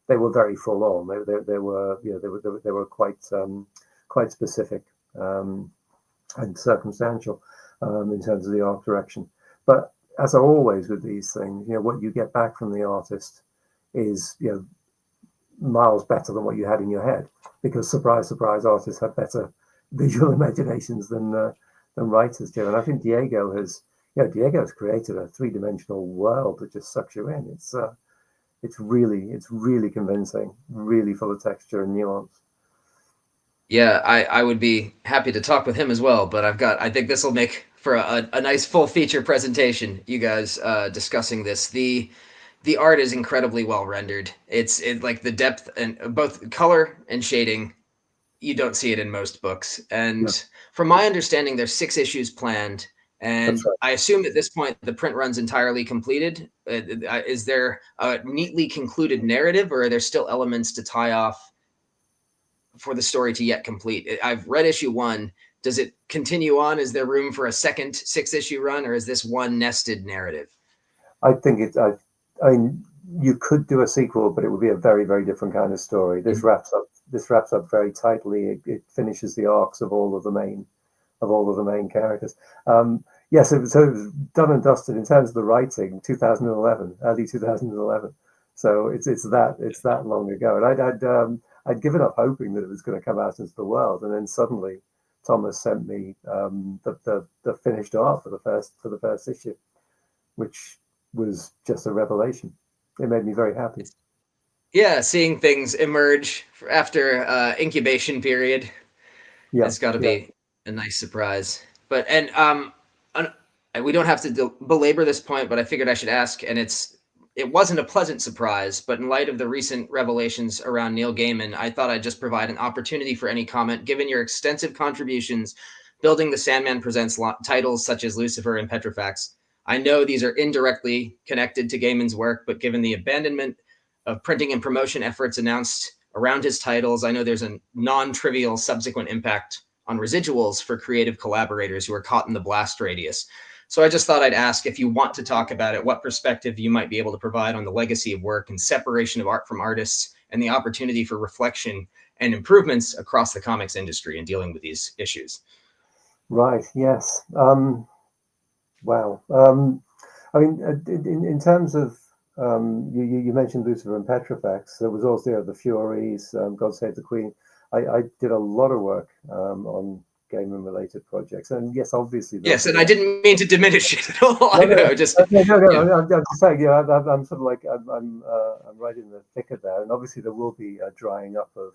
very full on. They were quite specific and circumstantial in terms of the art direction. But as always with these things, what you get back from the artist is miles better than what you had in your head, because surprise, artists have better visual imaginations than writers do. And I think Diego's created a 3-dimensional world that just sucks you in. It's really convincing, really full of texture and nuance. Yeah, I would be happy to talk with him as well, but I think this will make for a nice full feature presentation, you guys discussing this. The art is incredibly well rendered. It's like the depth and both color and shading, you don't see it in most books. And from my understanding, there's 6 issues planned, and That's right. I assume at this point the print run's entirely completed. Is there a neatly concluded narrative, or are there still elements to tie off for the story to yet complete? I've read issue 1. Does it continue on? Is there room for a second 6-issue run, or is this one nested narrative? I think it's. I mean, you could do a sequel, but it would be a very, very different kind of story. This wraps up very tightly. It finishes the arcs of all of the main characters. Yes, so it was done and dusted in terms of the writing. 2011, early 2011. So it's that long ago, and I'd given up hoping that it was going to come out into the world, and then suddenly Thomas sent me the finished art for the first issue, which was just a revelation. It made me very happy. Yeah, seeing things emerge after incubation period has got to be a nice surprise. But we don't have to belabor this point, but I figured I should ask, and it wasn't a pleasant surprise, but in light of the recent revelations around Neil Gaiman, I thought I'd just provide an opportunity for any comment. Given your extensive contributions building the Sandman Presents titles such as Lucifer and Petrifax, I know these are indirectly connected to Gaiman's work, but given the abandonment of printing and promotion efforts announced around his titles, I know there's a non-trivial subsequent impact on residuals for creative collaborators who are caught in the blast radius. So I just thought I'd ask, if you want to talk about it, what perspective you might be able to provide on the legacy of work and separation of art from artists and the opportunity for reflection and improvements across the comics industry in dealing with these issues. Right. Yes. Wow. I mean, in terms of You mentioned Lucifer and Petrifex. There was also the Furies, God Save the Queen. I did a lot of work on gaming-related projects, and yes, obviously. Yes, and I didn't mean to diminish it at all. No, I know, just no. yeah. I'm just saying, yeah, I'm sort of like I'm right in the thick of that, and obviously there will be a drying up of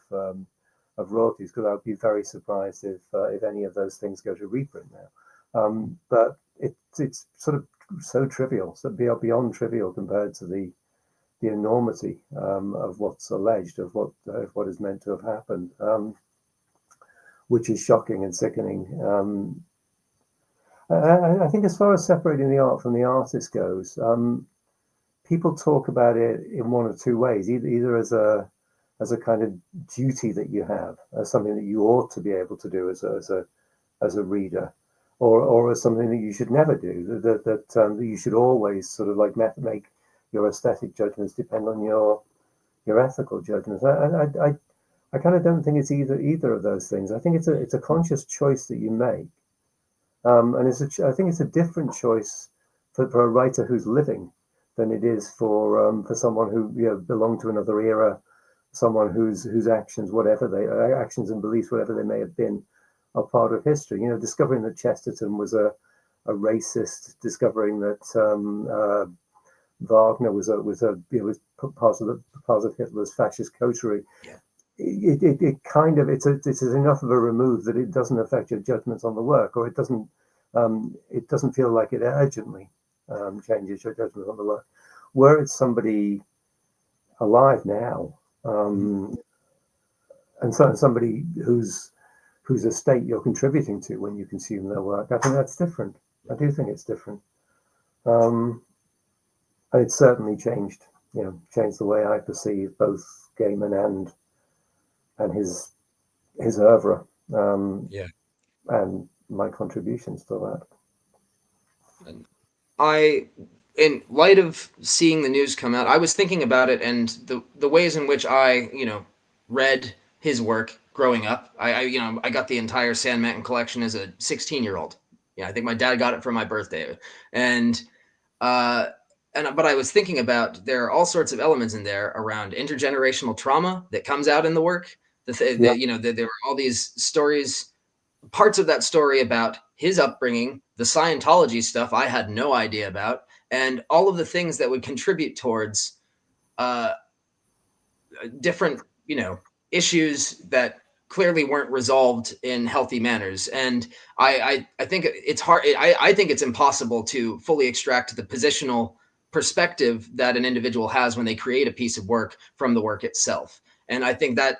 royalties, because I'd be very surprised if any of those things go to reprint now. But it's sort of so trivial, so beyond trivial compared to the enormity of what's alleged, of what is meant to have happened, which is shocking and sickening. I think as far as separating the art from the artist goes, people talk about it in one of two ways: either as a kind of duty that you have, as something that you ought to be able to do as a reader, or as something that you should never do, that you should always sort of like make your aesthetic judgments depend on your ethical judgments. I kind of don't think it's either of those things. I think it's a conscious choice that you make, and I think it's a different choice for a writer who's living than it is for someone who belonged to another era, someone whose actions, actions and beliefs, whatever they may have been, are part of history. Discovering that Chesterton was a racist, discovering that Wagner was part of Hitler's fascist coterie. Yeah. It's enough of a remove that it doesn't affect your judgments on the work, or it doesn't feel like it urgently changes your judgment on the work. Where it's somebody alive now, and somebody whose estate you're contributing to when you consume their work, I think that's different. I do think it's different. And it's certainly changed the way I perceive both Gaiman and his oeuvre, and my contributions to that. In light of seeing the news come out, I was thinking about it and the ways in which I, read his work growing up. I got the entire Sandman collection as a 16-year-old. Yeah, I think my dad got it for my birthday, but I was thinking about, there are all sorts of elements in there around intergenerational trauma that comes out in the work. There were all these stories, parts of that story about his upbringing, the Scientology stuff I had no idea about, and all of the things that would contribute towards different, issues that clearly weren't resolved in healthy manners. And I think it's hard. I think it's impossible to fully extract the positional perspective that an individual has when they create a piece of work from the work itself. And I think it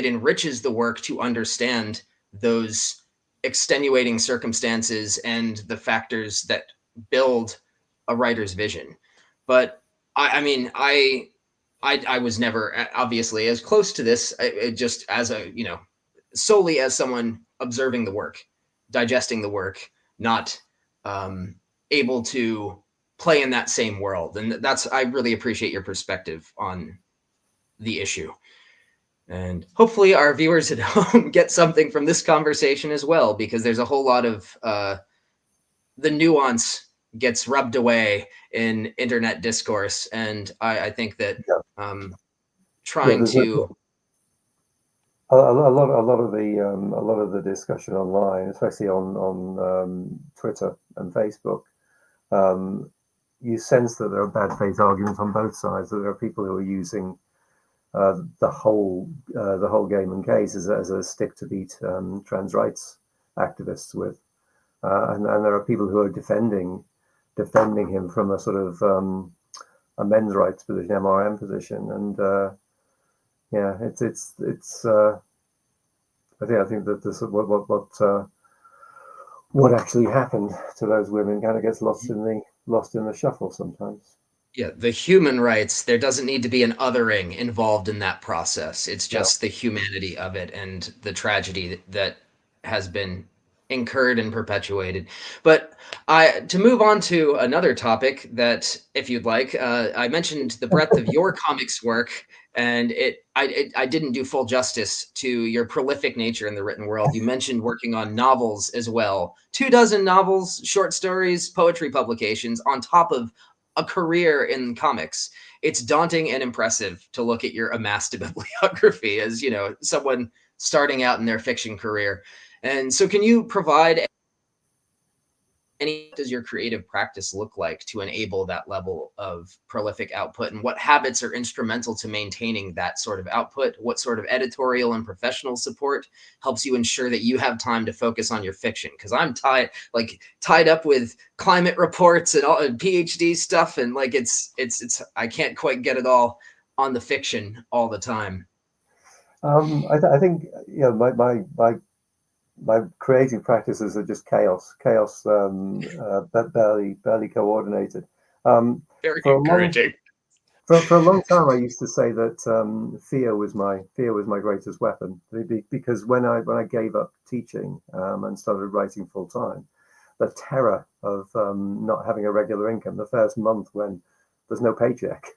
enriches the work to understand those extenuating circumstances and the factors that build a writer's vision. But I was never obviously as close to this, just as solely as someone observing the work, digesting the work, not able to play in that same world. And I really appreciate your perspective on the issue. And hopefully our viewers at home get something from this conversation as well, because there's a whole lot of the nuance gets rubbed away in internet discourse. And I think that trying to a lot of the discussion online, especially on Twitter and Facebook, you sense that there are bad faith arguments on both sides. That there are people who are using the whole Gaiman case as a stick to beat trans rights activists with, and there are people who are defending him from a sort of a men's rights position, MRM position, and it's. I think that this what actually happened to those women kind of gets lost in the shuffle sometimes. Yeah, the human rights, there doesn't need to be an othering involved in that process. It's just the humanity of it and the tragedy that has been incurred and perpetuated. But to move on to another topic that, if you'd like, I mentioned the breadth of your comics work, and I didn't do full justice to your prolific nature in the written world. You mentioned working on novels as well. 24 novels, short stories, poetry publications, on top of a career in comics, it's daunting and impressive to look at your amassed bibliography as, you know, someone starting out in their fiction career. And so can you provide does your creative practice look like to enable that level of prolific output, and what habits are instrumental to maintaining that sort of output? What sort of editorial and professional support helps you ensure that you have time to focus on your fiction? Because I'm tied up with climate reports and all and PhD stuff, and like it's I can't quite get it all on the fiction all the time. I think my creative practices are just chaos, but barely coordinated. Very For a encouraging. for a long time, I used to say that fear was my greatest weapon, because when I gave up teaching and started writing full time, the terror of not having a regular income, the first month when there's no paycheck,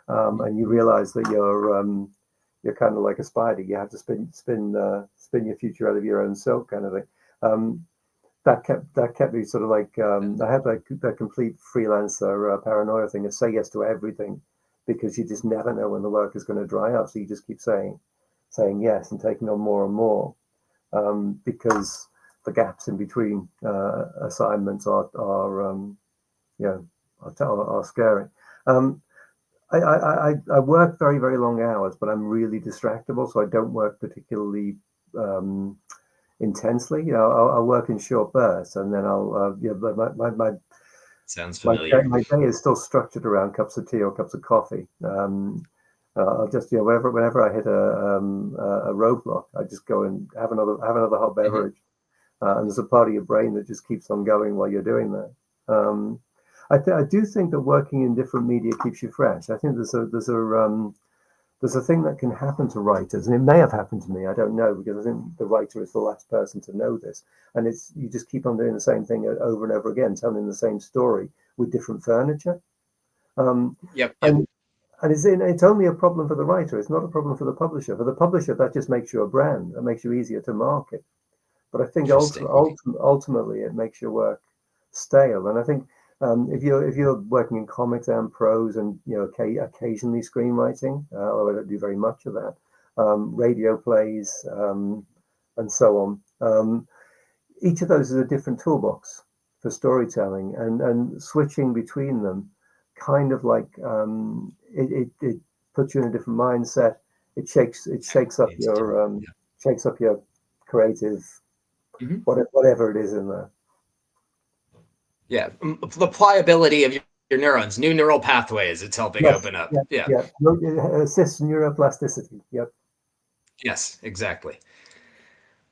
and you realize that you're kind of like a spider. You have to spin your future out of your own silk, kind of thing. That kept me sort of like I had that complete freelancer paranoia thing of say yes to everything, because you just never know when the work is going to dry up. So you just keep saying yes and taking on more and more, because the gaps in between assignments are scary. I work very, very long hours, but I'm really distractible, so I don't work particularly intensely. You know, I'll work in short bursts, and then I'll Sounds familiar. my day is still structured around cups of tea or cups of coffee. I'll just whenever I hit a roadblock, I just go and have another hot beverage, and there's a part of your brain that just keeps on going while you're doing that. I do think that working in different media keeps you fresh. I think there's a thing that can happen to writers, and it may have happened to me. I don't know, because I think the writer is the last person to know this. And it's you just keep on doing the same thing over and over again, telling the same story with different furniture. Yep. And it's only a problem for the writer. It's not a problem for the publisher. For the publisher, that just makes you a brand. That makes you easier to market. But I think ultimately it makes your work stale. And I think if you're working in comics and prose, and occasionally screenwriting, although I don't do very much of that, radio plays, and so on, each of those is a different toolbox for storytelling, and switching between them kind of like it puts you in a different mindset. It shakes up your creative, whatever it is in there. Yeah, the pliability of your neurons, new neural pathways, it's helping open up. Yeah. Assists neuroplasticity. Yep. Yes, exactly.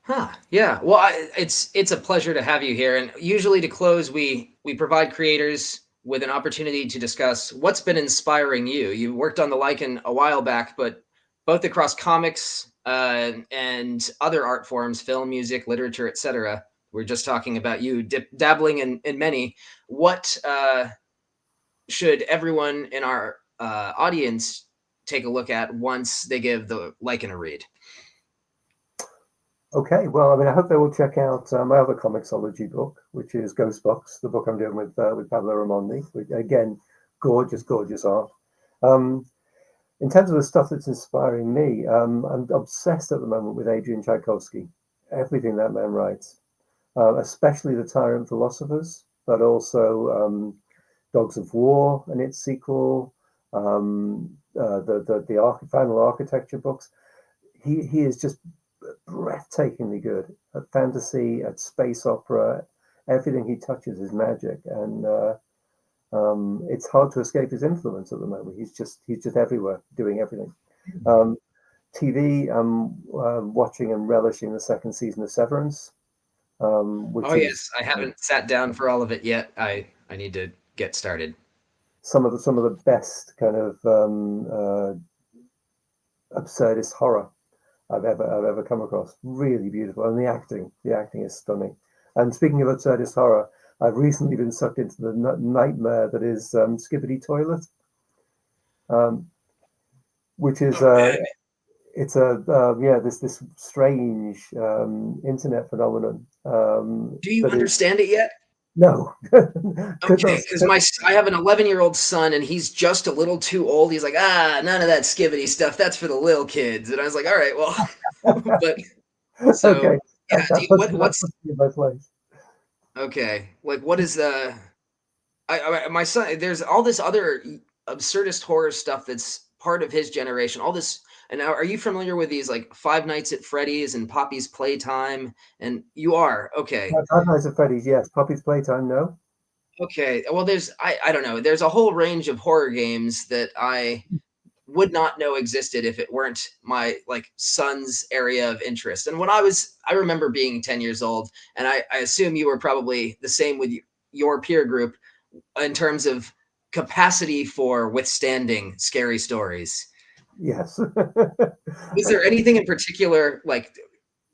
Huh. Yeah. Well, it's a pleasure to have you here. And usually to close, we provide creators with an opportunity to discuss what's been inspiring you. You worked on the Lycan a while back, but both across comics and other art forms, film, music, literature, etc. We're just talking about you dabbling in many. What should everyone in our audience take a look at once they give the Lycan a read? Okay, well, I mean, I hope they will check out my other Comixology book, which is Ghostbox, the book I'm doing with Pablo Raimondi. Which, again, gorgeous art. In terms of the stuff that's inspiring me, I'm obsessed at the moment with Adrian Tchaikovsky. Everything that man writes, especially The Tyrant Philosophers, but also Dogs of War and its sequel, the Final Architecture books. He is just breathtakingly good at fantasy, at space opera. Everything he touches is magic, and it's hard to escape his influence at the moment. He's just everywhere, doing everything. TV, I'm watching and relishing the second season of Severance. Yes, I haven't sat down for all of it yet. I need to get started. Some of the best kind of absurdist horror I've ever come across. Really beautiful, and the acting is stunning. And speaking of absurdist horror, I've recently been sucked into the nightmare that is Skibbity Toilet, which is it's this strange internet phenomenon. Do you understand it yet? No. Could Okay, not. because I have an 11-year-old son, and he's just a little too old. He's like, none of that skibbity stuff. That's for the little kids. And I was like, all right, well, but so Okay, yeah. that What's puts me in my place. okay? Like, what is the? My son, there's all this other absurdist horror stuff that's part of his generation. All this, and now, are you familiar with these like Five Nights at Freddy's and Poppy's Playtime? And you are okay. Five Nights at Freddy's, yes. Puppy's Playtime, no. Okay. Well, I don't know. There's a whole range of horror games that I would not know existed if it weren't my like son's area of interest. And I remember being 10 years old, and I assume you were probably the same with your peer group in terms of capacity for withstanding scary stories. Yes. Is there anything in particular, like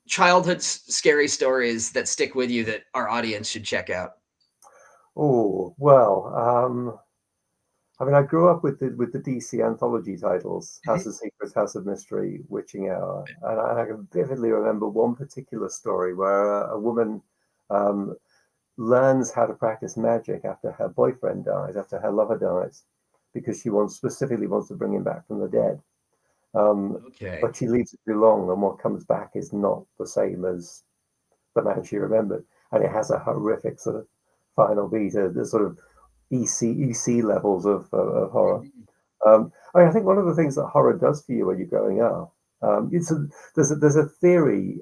childhood scary stories that stick with you that our audience should check out? Oh, well, I mean, I grew up with the DC anthology titles, House of Secrets, House of Mystery, Witching Hour, and I can vividly remember one particular story where a woman um, learns how to practice magic after her boyfriend dies, after her lover dies, because she specifically wants to bring him back from the dead. Okay. But she leaves it too long, and what comes back is not the same as the man she remembered, and it has a horrific sort of final beat, the sort of EC levels of horror. I think one of the things that horror does for you when you're growing up, there's a theory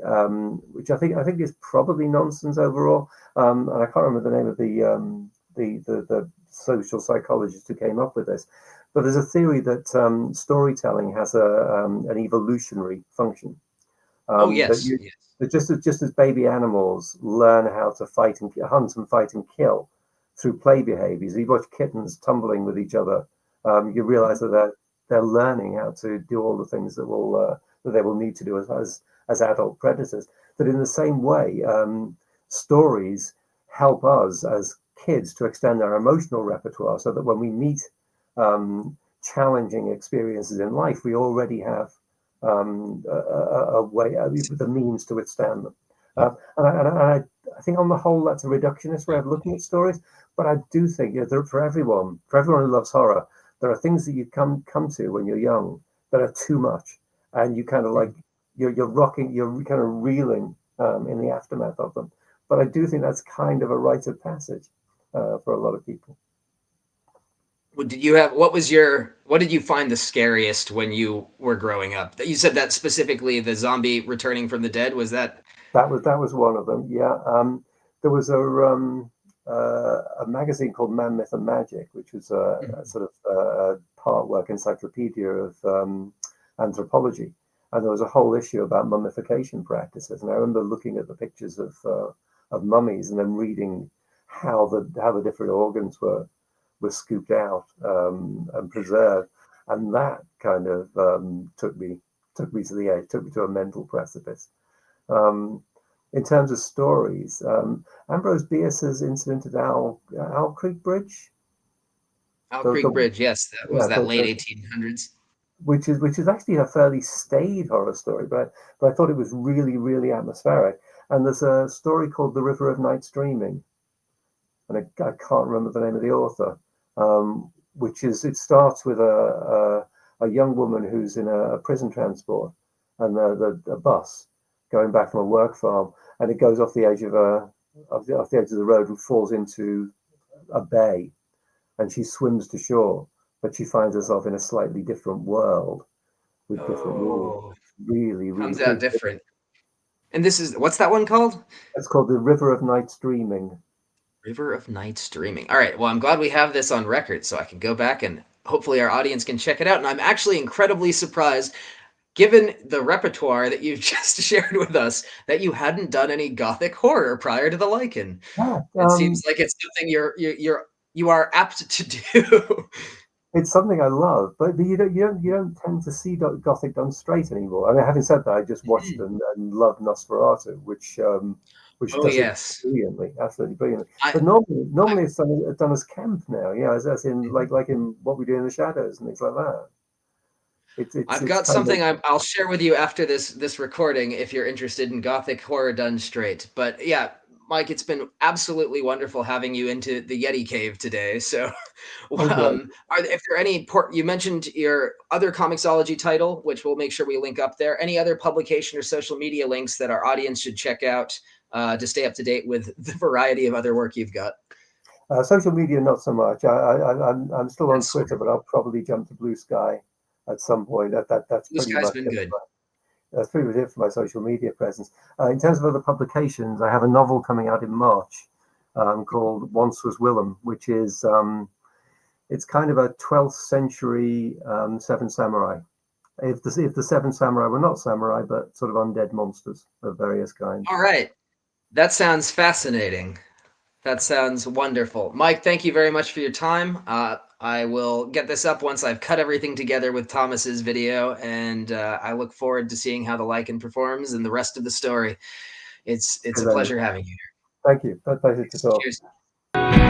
which I think is probably nonsense overall, and I can't remember the name of the social psychologist who came up with this, but there's a theory that storytelling has an evolutionary function. Oh That yes, you yes. that just as baby animals learn how to fight and hunt and fight and kill through play behaviors, you watch kittens tumbling with each other. You realize that they're learning how to do all the things that they will need to do as adult predators. That in the same way, stories help us as kids to extend our emotional repertoire, so that when we meet challenging experiences in life, we already have a way, the means to withstand them. I think on the whole, that's a reductionist way of looking at stories. But I do think for everyone who loves horror, there are things that you come to when you're young that are too much, and you kind of like you're rocking, you're kind of reeling in the aftermath of them. But I do think that's kind of a rite of passage for a lot of people. What did you find the scariest when you were growing up? That you said that specifically the zombie returning from the dead, was that? That was one of them. Yeah. There was a magazine called Man, Myth, and Magic, which was a sort of part work encyclopedia of anthropology, and there was a whole issue about mummification practices. And I remember looking at the pictures of mummies and then reading how the different organs were scooped out and preserved, and that kind of took me to the edge, took me to a mental precipice. Um, in terms of stories, Ambrose Bierce's incident at Owl Creek Bridge, Owl Creek the Bridge, yes, that was yeah, that late 1800s. which is actually a fairly staid horror story, but I thought it was really really atmospheric. And there's a story called The River of Nights Dreaming, and I can't remember the name of the author, which is it starts with a young woman who's in a prison transport and the bus going back from a work farm, and it goes off the edge off the edge of the road and falls into a bay, and she swims to shore, but she finds herself in a slightly different world with different rules. Oh, Really, comes really out creepy. different. And what's that one called? It's called The River of Nights Dreaming. River of Night Streaming. All right. Well, I'm glad we have this on record so I can go back and hopefully our audience can check it out. And I'm actually incredibly surprised, given the repertoire that you've just shared with us, that you hadn't done any gothic horror prior to the Lycan. Yeah, It seems like it's something you are apt to do. it's something I love, but you don't tend to see Gothic done straight anymore. I mean, having said that, I just watched and loved Nosferatu, which Oh does it yes. brilliantly, absolutely brilliantly. I, But I normally it's done as camp now, yeah, as in like in What We Do in the Shadows and things like that. I've It's got kind of something I'll share with you after this recording if you're interested in gothic horror done straight. But yeah, Mike, it's been absolutely wonderful having you into the Yeti cave today. So, Okay. if there are any you mentioned your other Comixology title, which we'll make sure we link up there. Any other publication or social media links that our audience should check out to stay up to date with the variety of other work you've got? Social media, not so much. I'm still on That's Twitter, but I'll probably jump to Blue Sky at some point. That's Blue pretty Sky's much been it. good. That's pretty much it for my social media presence. In terms of other publications, I have a novel coming out in March called Was Willem, which is it's kind of a 12th century Seven Samurai. If the Seven Samurai were not samurai, but sort of undead monsters of various kinds. All right. That sounds fascinating. That sounds wonderful. Mike, thank you very much for your time. I will get this up once I've cut everything together with Thomas's video, and I look forward to seeing how the Lycan performs and the rest of the story. It's a pleasure having you here. Thank you. Pleasure to talk. Cheers.